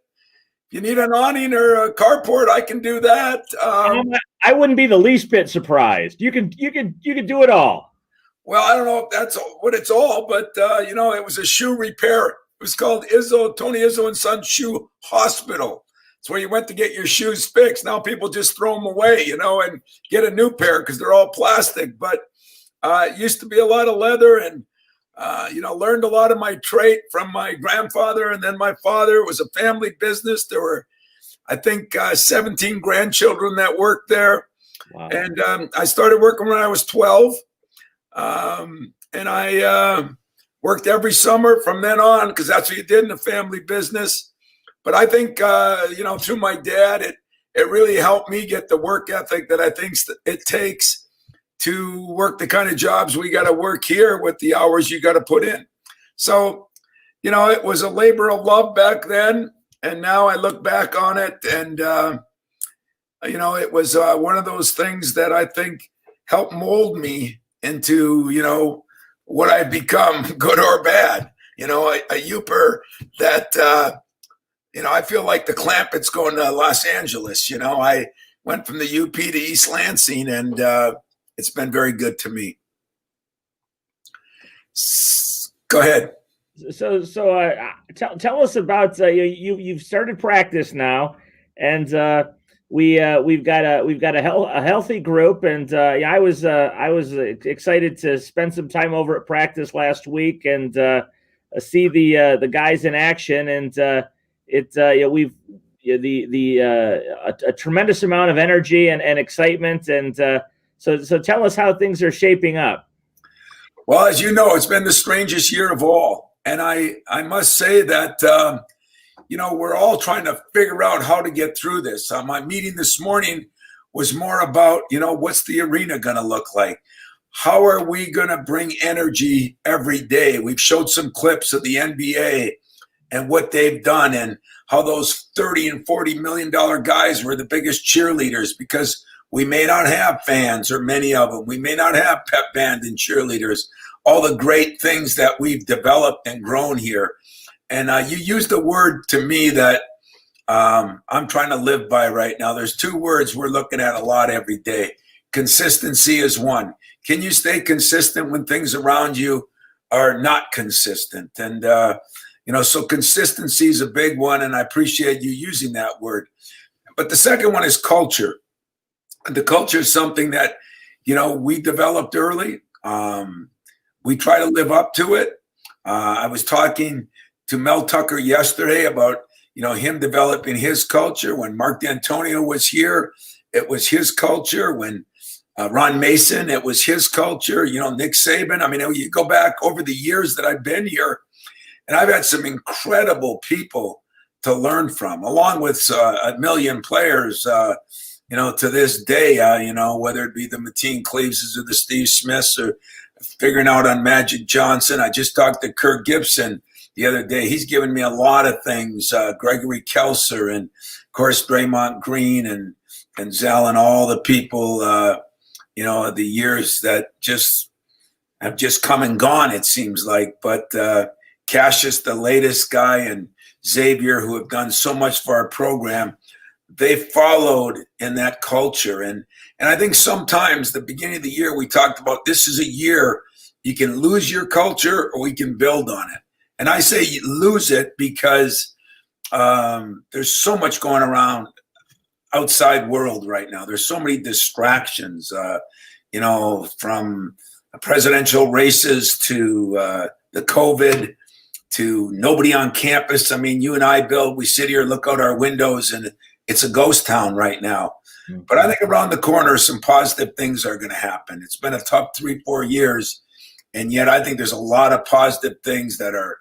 If you need an awning or a carport, I can do that. I wouldn't be the least bit surprised. You can do it all. Well, I don't know if that's what it's all, but it was a shoe repair. It was called Tony Izzo and Son Shoe Hospital. It's where you went to get your shoes fixed. Now people just throw them away, and get a new pair because they're all plastic. But it used to be a lot of leather, and learned a lot of my trade from my grandfather and then my father. It was a family business. There were, I think, 17 grandchildren that worked there. Wow. And I started working when I was 12, and I worked every summer from then on because that's what you did in a family business. But I think, through my dad, it really helped me get the work ethic that I think it takes to work the kind of jobs we got to work here with the hours you got to put in. So, it was a labor of love back then. And now I look back on it and, it was one of those things that I think helped mold me into, what I've become, good or bad. A Yooper that, I feel like the Clampetts going to Los Angeles. I went from the UP to East Lansing, and it's been very good to me. Go ahead. So tell us about you've started practice now, and we've got a healthy group, and I was excited to spend some time over at practice last week and see the guys in action, and a tremendous amount of energy and excitement. And so tell us how things are shaping up. Well, as you know, it's been the strangest year of all. And I must say that, we're all trying to figure out how to get through this. My meeting this morning was more about, what's the arena going to look like? How are we going to bring energy every day? We've showed some clips of the NBA and what they've done and how those $30 and $40 million guys were the biggest cheerleaders because we may not have fans or many of them. We may not have pep band and cheerleaders, all the great things that we've developed and grown here. And you used a word to me that I'm trying to live by right now. There's two words we're looking at a lot every day. Consistency is one. Can you stay consistent when things around you are not consistent? And, so consistency is a big one, and I appreciate you using that word. But the second one is culture. The culture is something that, we developed early. We try to live up to it. I was talking to Mel Tucker yesterday about, him developing his culture. When Mark D'Antonio was here, it was his culture. When Ron Mason, it was his culture. Nick Saban. I mean, you go back over the years that I've been here, and I've had some incredible people to learn from, along with a million players, to this day, whether it be the Mateen Cleaveses or the Steve Smiths or figuring out on Magic Johnson. I just talked to Kirk Gibson the other day. He's given me a lot of things, Gregory Kelser and, of course, Draymond Green and Zell and all the people, the years that just have just come and gone, it seems like. But Cassius, the latest guy, and Xavier, who have done so much for our program, they followed in that culture. And I think sometimes the beginning of the year, we talked about this is a year you can lose your culture or we can build on it. And I say you lose it because there's so much going around outside world right now. There's so many distractions, from presidential races to the COVID to nobody on campus. I mean, you and I, Bill, we sit here, look out our windows, and it's a ghost town right now. Mm-hmm. But I think around the corner, some positive things are going to happen. It's been a tough 3-4 years, and yet I think there's a lot of positive things that our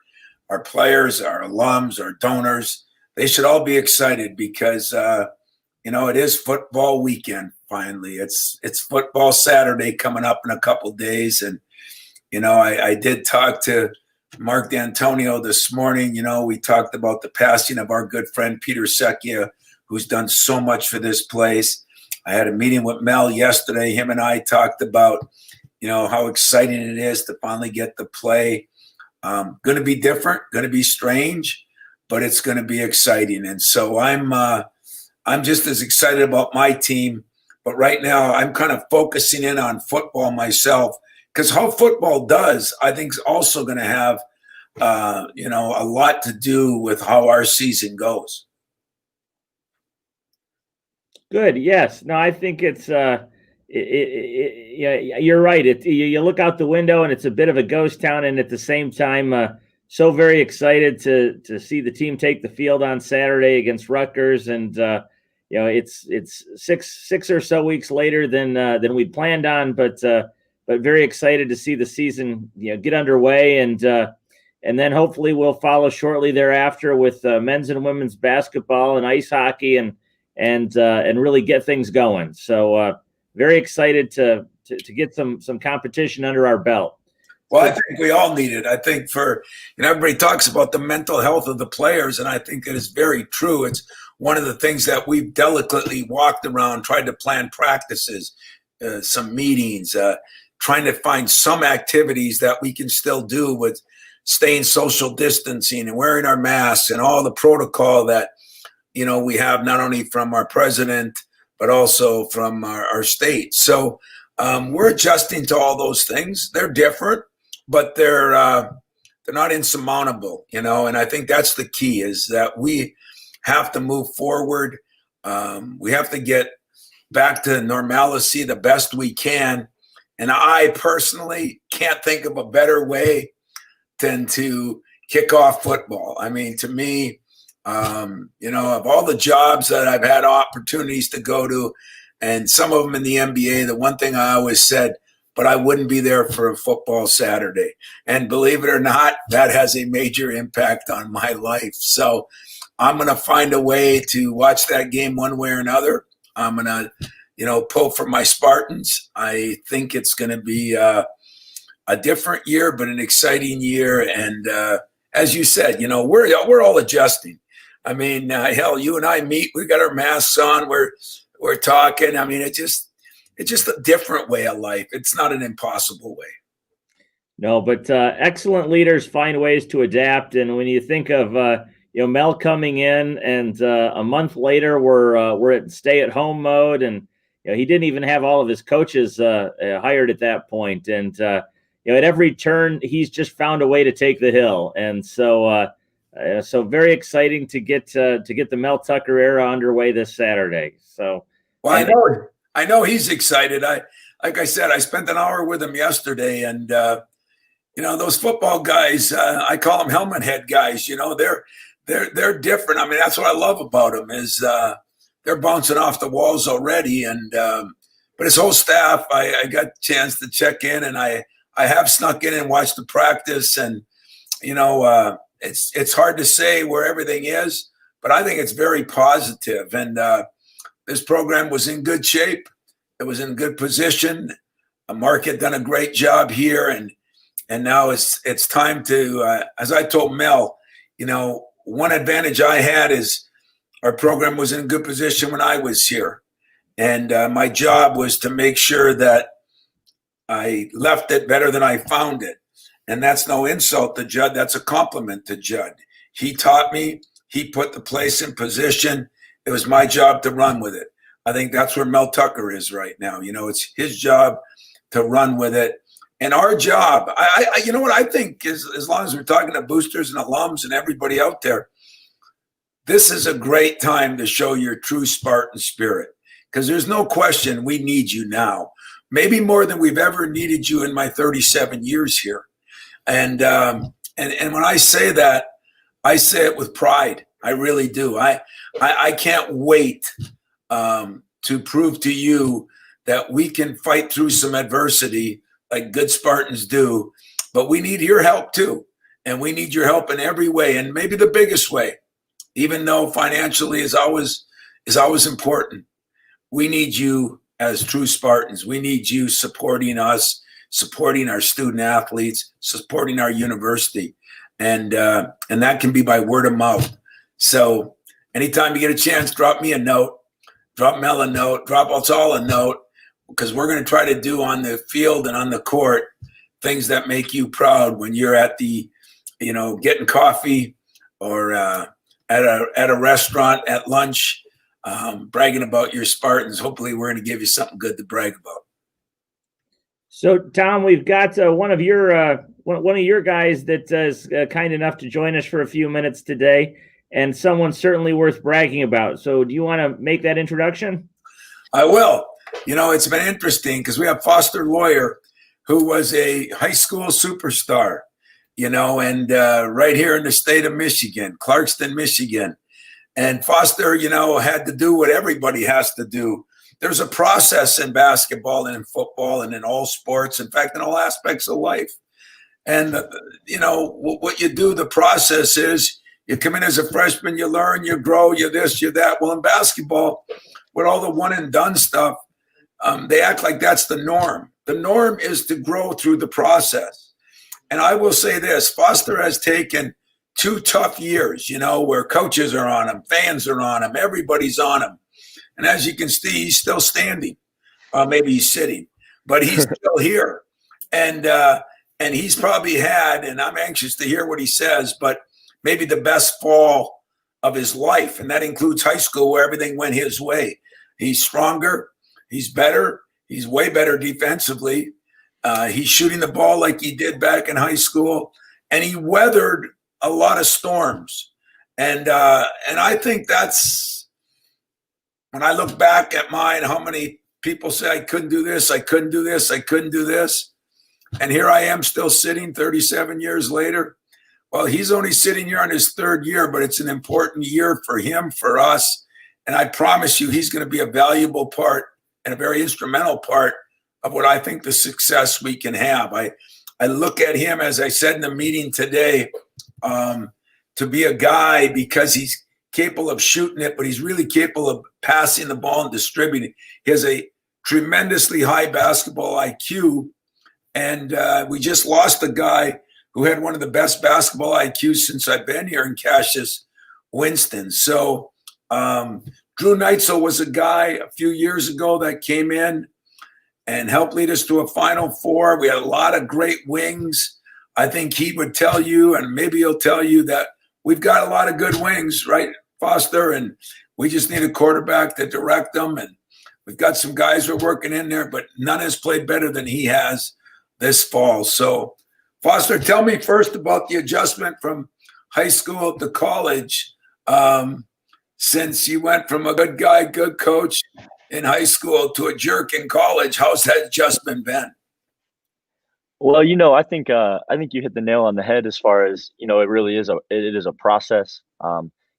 players, our alums, our donors, they should all be excited because, it is football weekend finally. It's football Saturday coming up in a couple of days. And, I did talk to Mark D'Antonio this morning. We talked about the passing of our good friend Peter Secchia, who's done so much for this place. I had a meeting with Mel yesterday. Him and I talked about, how exciting it is to finally get to play. Going to be different, going to be strange, but it's going to be exciting. And so I'm just as excited about my team. But right now I'm kind of focusing in on football myself because how football does, I think, is also going to have, a lot to do with how our season goes. Good. Yes. No, I think it's you're right. You look out the window and it's a bit of a ghost town, and at the same time, so very excited to see the team take the field on Saturday against Rutgers, and it's 6 or so weeks later than we planned on, but very excited to see the season get underway, and then hopefully we'll follow shortly thereafter with men's and women's basketball and ice hockey and really get things going. So very excited to get some competition under our belt. Well, I think we all need it. I think everybody talks about the mental health of the players, and I think it is very true. It's one of the things that we've delicately walked around, tried to plan practices, some meetings, trying to find some activities that we can still do with staying social distancing and wearing our masks and all the protocol that we have not only from our president, but also from our state. So we're adjusting to all those things. They're different, but they're not insurmountable, and I think that's the key is that we have to move forward. We have to get back to normalcy the best we can. And I personally can't think of a better way than to kick off football. I mean, to me, Of all the jobs that I've had opportunities to go to, and some of them in the NBA, the one thing I always said, but I wouldn't be there for a football Saturday. And believe it or not, that has a major impact on my life. So I'm going to find a way to watch that game one way or another. I'm going to, pull for my Spartans. I think it's going to be a different year, but an exciting year. And as you said, we're all adjusting. I mean, hell, you and I meet, we got our masks on, we're talking. I mean, it's just a different way of life. It's not an impossible way. No, but excellent leaders find ways to adapt. And when you think of Mel coming in, and a month later we're at stay-at-home mode, and he didn't even have all of his coaches hired at that point. And at every turn he's just found a way to take the hill. And so very exciting to get the Mel Tucker era underway this Saturday. So, well, I know he's excited. Like I said, I spent an hour with him yesterday, and those football guys, I call them helmet head guys. They're different. I mean, that's what I love about them is they're bouncing off the walls already. And but his whole staff, I got a chance to check in, and I have snuck in and watched the practice, and it's hard to say where everything is, but I think it's very positive. And this program was in good shape. It was in good position. Mark had done a great job here, and now it's time to, as I told Mel, one advantage I had is our program was in good position when I was here, and my job was to make sure that I left it better than I found it. And that's no insult to Judd. That's a compliment to Judd. He taught me. He put the place in position. It was my job to run with it. I think that's where Mel Tucker is right now. It's his job to run with it. And our job, what I think is, as long as we're talking to boosters and alums and everybody out there, this is a great time to show your true Spartan spirit, because there's no question we need you now, maybe more than we've ever needed you in my 37 years here. And when I say that, I say it with pride. I really do. I can't wait to prove to you that we can fight through some adversity like good Spartans do, but we need your help too. And we need your help in every way, and maybe the biggest way, even though financially is always important. We need you as true Spartans. We need you supporting us, supporting our student athletes, supporting our university. And that can be by word of mouth. So anytime you get a chance, drop me a note, drop Mel a note, drop us all a note, because we're going to try to do on the field and on the court things that make you proud when you're at the, getting coffee, or at a restaurant at lunch, bragging about your Spartans. Hopefully we're going to give you something good to brag about. So, Tom, we've got one of your guys that is kind enough to join us for a few minutes today, and someone certainly worth bragging about. So, do you want to make that introduction? I will. It's been interesting because we have Foster Loyer, who was a high school superstar, and right here in the state of Michigan, Clarkston, Michigan. And Foster, had to do what everybody has to do. There's a process in basketball and in football and in all sports, in fact, in all aspects of life. And, what you do, the process is you come in as a freshman, you learn, you grow, you this, you that. Well, in basketball, with all the one and done stuff, they act like that's the norm. The norm is to grow through the process. And I will say this, Foster has taken 2 tough years, where coaches are on him, fans are on him, everybody's on him. And as you can see, he's still standing. Maybe he's sitting, but he's still here. And he's probably had, and I'm anxious to hear what he says, but maybe the best fall of his life. And that includes high school, where everything went his way. He's stronger. He's better. He's way better defensively. He's shooting the ball like he did back in high school. And he weathered a lot of storms. And I think that's, when I look back at mine, how many people say I couldn't do this, I couldn't do this, I couldn't do this. And here I am still sitting 37 years later. Well, he's only sitting here on his third year, but it's an important year for him, for us. And I promise you, he's going to be a valuable part and a very instrumental part of what I think the success we can have. I look at him, as I said in the meeting today, to be a guy because he's capable of shooting it, but he's really capable of passing the ball and distributing. He has a tremendously high basketball IQ. And we just lost a guy who had one of the best basketball IQs since I've been here in Cassius Winston. So Drew Neitzel was a guy a few years ago that came in and helped lead us to a Final Four. We had a lot of great wings. I think he would tell you, and maybe he'll tell you, that we've got a lot of good wings, right, Foster? And we just need a quarterback to direct them. And we've got some guys we're working in there, but none has played better than he has this fall. So, Foster, tell me first about the adjustment from high school to college. Since you went from a good guy, good coach in high school to a jerk in college, how's that adjustment been? Well, I think you hit the nail on the head as far as, it really is it is a process.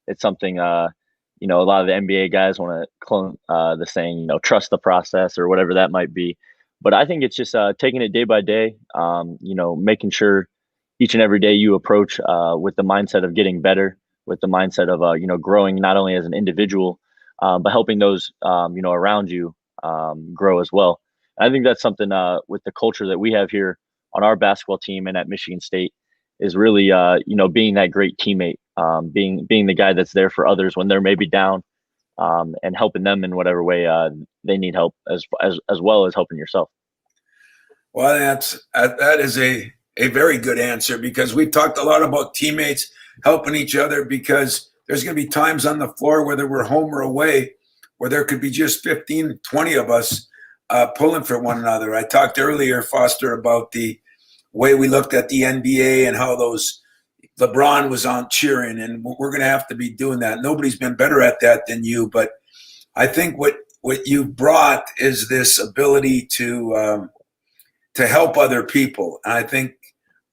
It's something, a lot of the NBA guys want to clone the saying, trust the process or whatever that might be. But I think it's just taking it day by day, making sure each and every day you approach with the mindset of getting better, with the mindset of, growing not only as an individual, but helping those, around you grow as well. And I think that's something with the culture that we have here on our basketball team and at Michigan State is really, being that great teammate, being the guy that's there for others when they're maybe down, and helping them in whatever way they need help, as well as helping yourself. Well, that is a very good answer, because we've talked a lot about teammates helping each other, because there's going to be times on the floor, whether we're home or away, where there could be just 15, 20 of us pulling for one another. I talked earlier, Foster, about the way we looked at the NBA and how those LeBron was on cheering, and we're going to have to be doing that. Nobody's been better at that than you, but I think what you've brought is this ability to help other people. And I think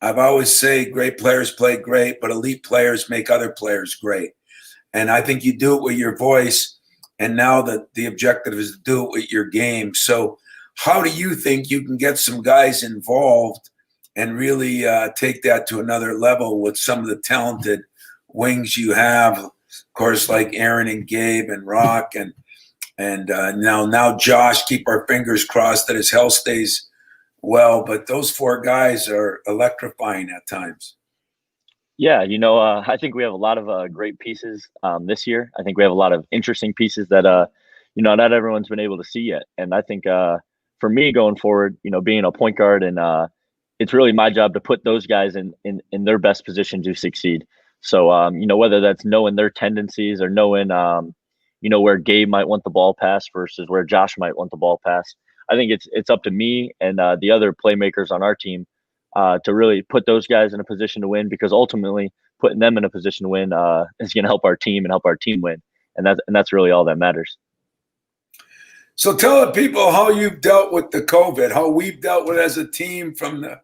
I've always say great players play great, but elite players make other players great. And I think you do it with your voice, and now the objective is to do it with your game. So how do you think you can get some guys involved and really take that to another level with some of the talented wings you have, of course, like Aaron and Gabe and Rock and now Josh? Keep our fingers crossed that his health stays well, but those four guys are electrifying at times. Yeah, I think we have a lot of great pieces this year. I think we have a lot of interesting pieces that not everyone's been able to see yet. And I think for me going forward, being a point guard, and it's really my job to put those guys in their best position to succeed. So whether that's knowing their tendencies or knowing where Gabe might want the ball pass versus where Josh might want the ball pass, I think it's up to me and the other playmakers on our team to really put those guys in a position to win, because ultimately putting them in a position to win is going to help our team and help our team win. And that's really all that matters. So tell the people how you've dealt with the COVID, how we've dealt with it as a team, from the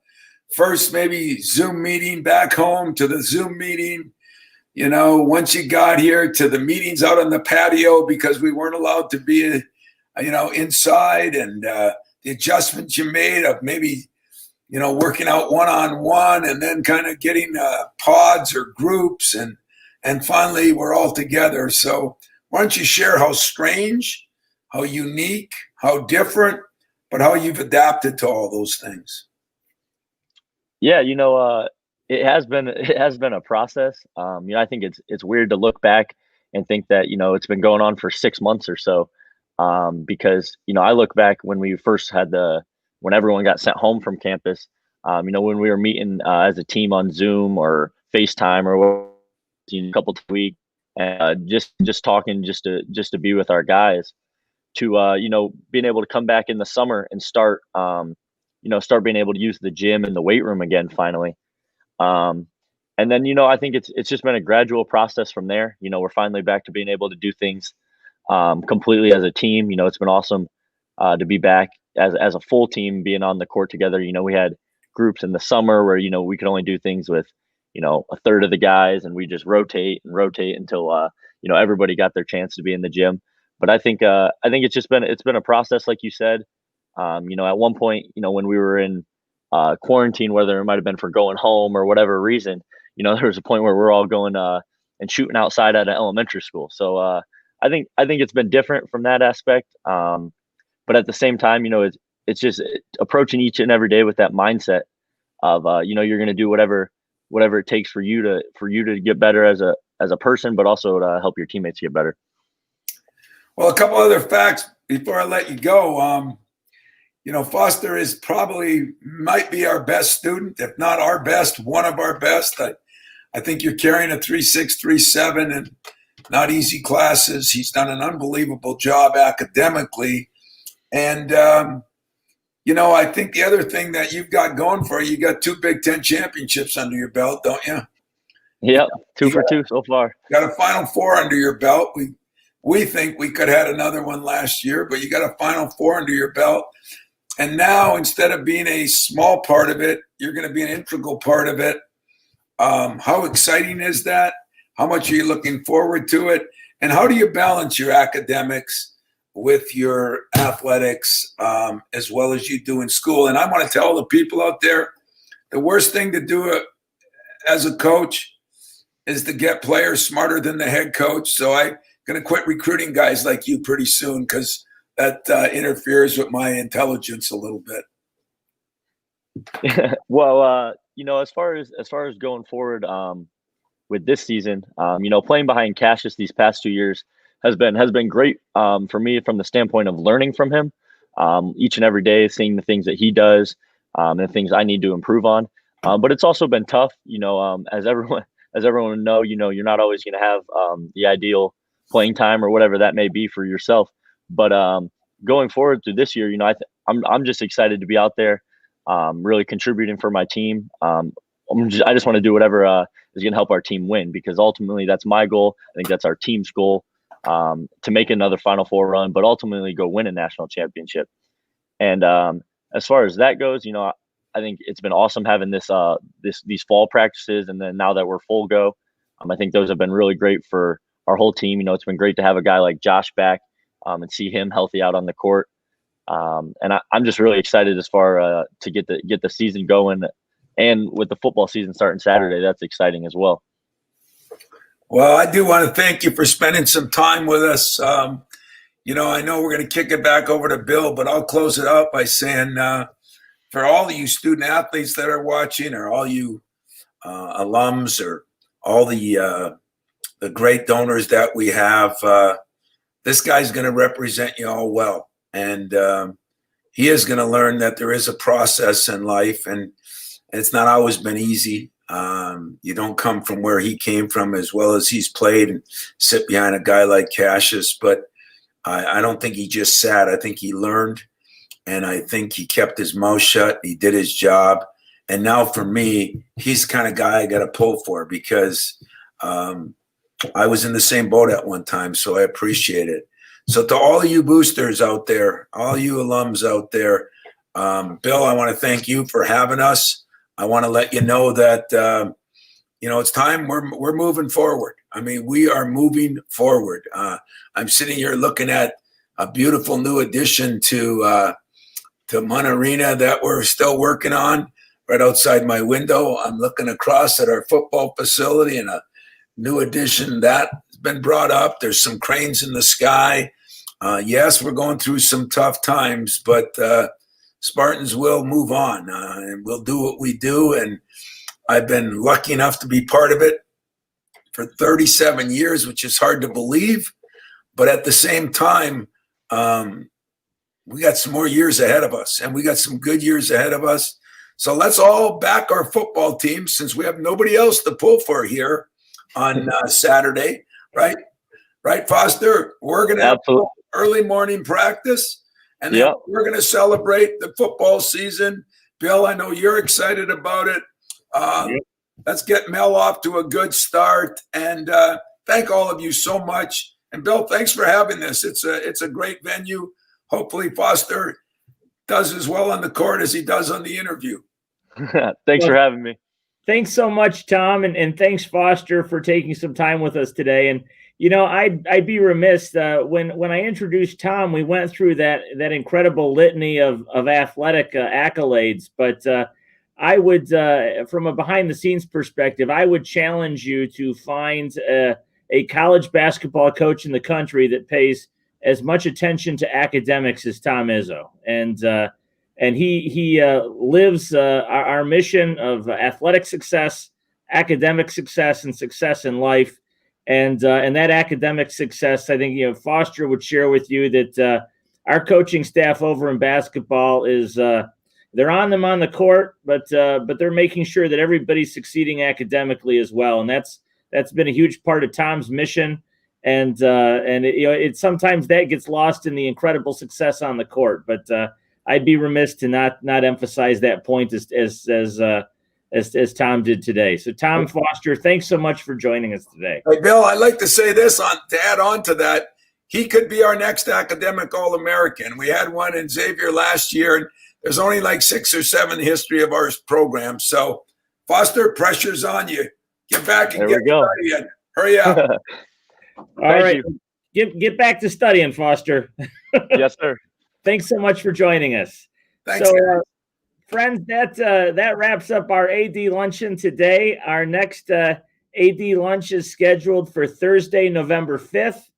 first maybe Zoom meeting back home to the Zoom meeting, once you got here, to the meetings out on the patio because we weren't allowed to be, inside, and the adjustments you made of maybe, working out one-on-one and then kind of getting pods or groups, and finally we're all together. So why don't you share how strange, how unique, how different, but how you've adapted to all those things? Yeah, it has been a process. I think it's weird to look back and think that it's been going on for 6 months or so, because I look back when we first had when everyone got sent home from campus, when we were meeting as a team on Zoom or FaceTime or a couple of weeks, and just talking just to be with our guys, to being able to come back in the summer and start being able to use the gym and the weight room again finally. And then I think it's just been a gradual process from there. We're finally back to being able to do things completely as a team. It's been awesome to be back as a full team, being on the court together. We had groups in the summer where we could only do things with a third of the guys, and we just rotate and rotate until everybody got their chance to be in the gym. But I think it's been a process, like you said. At one point, when we were in quarantine, whether it might have been for going home or whatever reason, there was a point where we're all going and shooting outside at an elementary school. So I think it's been different from that aspect. But at the same time, it's just approaching each and every day with that mindset of you're going to do whatever it takes for you to get better as a person, but also to help your teammates get better. Well, a couple other facts before I let you go. Foster might be our best student, if not our best, one of our best. I think you're carrying a 3.6, 3.7 and not easy classes. He's done an unbelievable job academically. And, I think the other thing that you've got going for you got 2 Big Ten championships under your belt, don't you? Yep, 2 for 2 so far. Got a Final Four under your belt. We think we could have had another one last year, but you got a Final Four under your belt. And now, instead of being a small part of it, you're going to be an integral part of it. How exciting is that? How much are you looking forward to it? And how do you balance your academics with your athletics as well as you do in school? And I want to tell the people out there, the worst thing to do as a coach is to get players smarter than the head coach. So I'm going to quit recruiting guys like you pretty soon because that interferes with my intelligence a little bit. Well, as far as going forward with this season, playing behind Cassius these past 2 years has been great for me from the standpoint of learning from him each and every day, seeing the things that he does and the things I need to improve on. But it's also been tough, as everyone know, you're not always going to have the ideal playing time or whatever that may be for yourself. But going forward through this year, I'm just excited to be out there, really contributing for my team. I just want to do whatever is going to help our team win, because ultimately that's my goal. I think that's our team's goal, to make another Final Four run, but ultimately go win a national championship. And as far as that goes, I think it's been awesome having these fall practices, and then now that we're full go, I think those have been really great for our whole team. It's been great to have a guy like Josh back and see him healthy out on the court. And I'm just really excited as far to get the season going, and with the football season starting Saturday, that's exciting as well. Well, I do want to thank you for spending some time with us. I know we're going to kick it back over to Bill, but I'll close it out by saying for all of you student athletes that are watching, or all you alums, or all the great donors that we have, this guy's going to represent you all well. And he is going to learn that there is a process in life, and it's not always been easy. You don't come from where he came from as well as he's played and sit behind a guy like Cassius. But I don't think he just sat. I think he learned, and I think he kept his mouth shut. He did his job. And now for me, he's the kind of guy I got to pull for, because I was in the same boat at one time, so I appreciate it. So to all you boosters out there, all you alums out there, Bill, I want to thank you for having us. I want to let you know that, it's time we're moving forward. I mean, we are moving forward. I'm sitting here looking at a beautiful new addition to Mun Arena that we're still working on right outside my window. I'm looking across at our football facility, and a new addition that's been brought up. There's some cranes in the sky. Yes, we're going through some tough times, but Spartans will move on, and we'll do what we do. And I've been lucky enough to be part of it for 37 years, which is hard to believe. But at the same time, we got some more years ahead of us, and we got some good years ahead of us. So let's all back our football team, since we have nobody else to pull for here on Saturday, right? Right, Foster? We're going to have early morning practice. And then we're going to celebrate the football season. Bill, I know you're excited about it. Let's get Mel off to a good start. And thank all of you so much. And Bill, thanks for having this. It's a great venue. Hopefully Foster does as well on the court as he does on the interview. Thanks for having me. Thanks so much, Tom, and thanks, Foster, for taking some time with us today. And I'd be remiss when I introduced Tom, we went through that incredible litany of athletic accolades. But I would, from a behind the scenes perspective, I would challenge you to find a college basketball coach in the country that pays as much attention to academics as Tom Izzo. And he lives our mission of athletic success, academic success, and success in life. And that academic success, I think, Foster would share with you that our coaching staff over in basketball is they're on them on the court, but they're making sure that everybody's succeeding academically as well. And that's been a huge part of Tom's mission. And it sometimes that gets lost in the incredible success on the court. But I'd be remiss to not emphasize that point as Tom did today. So Tom Foster, thanks so much for joining us today. Hey, Bill, I'd like to say this to add on to that. He could be our next academic All-American. We had one in Xavier last year, and there's only like 6 or 7 history of our program. So Foster, pressure's on you. Get back and get studying. Hurry up. All right. Get back to studying, Foster. Yes, sir. Thanks so much for joining us. Thanks, so, friends, that wraps up our AD luncheon today. Our next AD lunch is scheduled for Thursday, November 5th.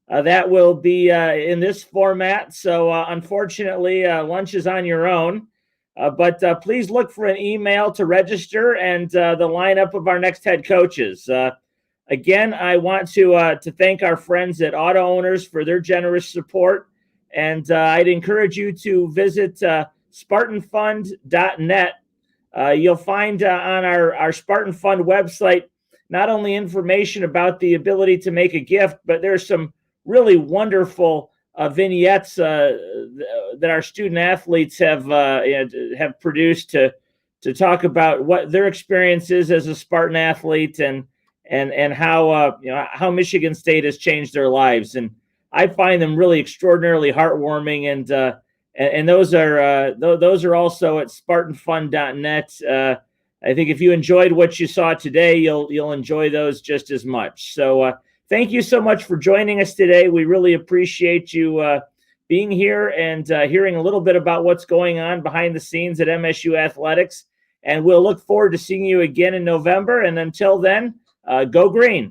That will be in this format. So, unfortunately, lunch is on your own. But please look for an email to register and the lineup of our next head coaches. Again, I want to thank our friends at Auto Owners for their generous support. And I'd encourage you to visit SpartanFund.net. You'll find on our Spartan Fund website not only information about the ability to make a gift, but there's some really wonderful vignettes that our student athletes have produced to talk about what their experience is as a Spartan athlete and how Michigan State has changed their lives. And I find them really extraordinarily heartwarming, and those are also at SpartanFund.net. I think if you enjoyed what you saw today, you'll enjoy those just as much. So thank you so much for joining us today. We really appreciate you being here and hearing a little bit about what's going on behind the scenes at MSU Athletics. And we'll look forward to seeing you again in November. And until then, go green.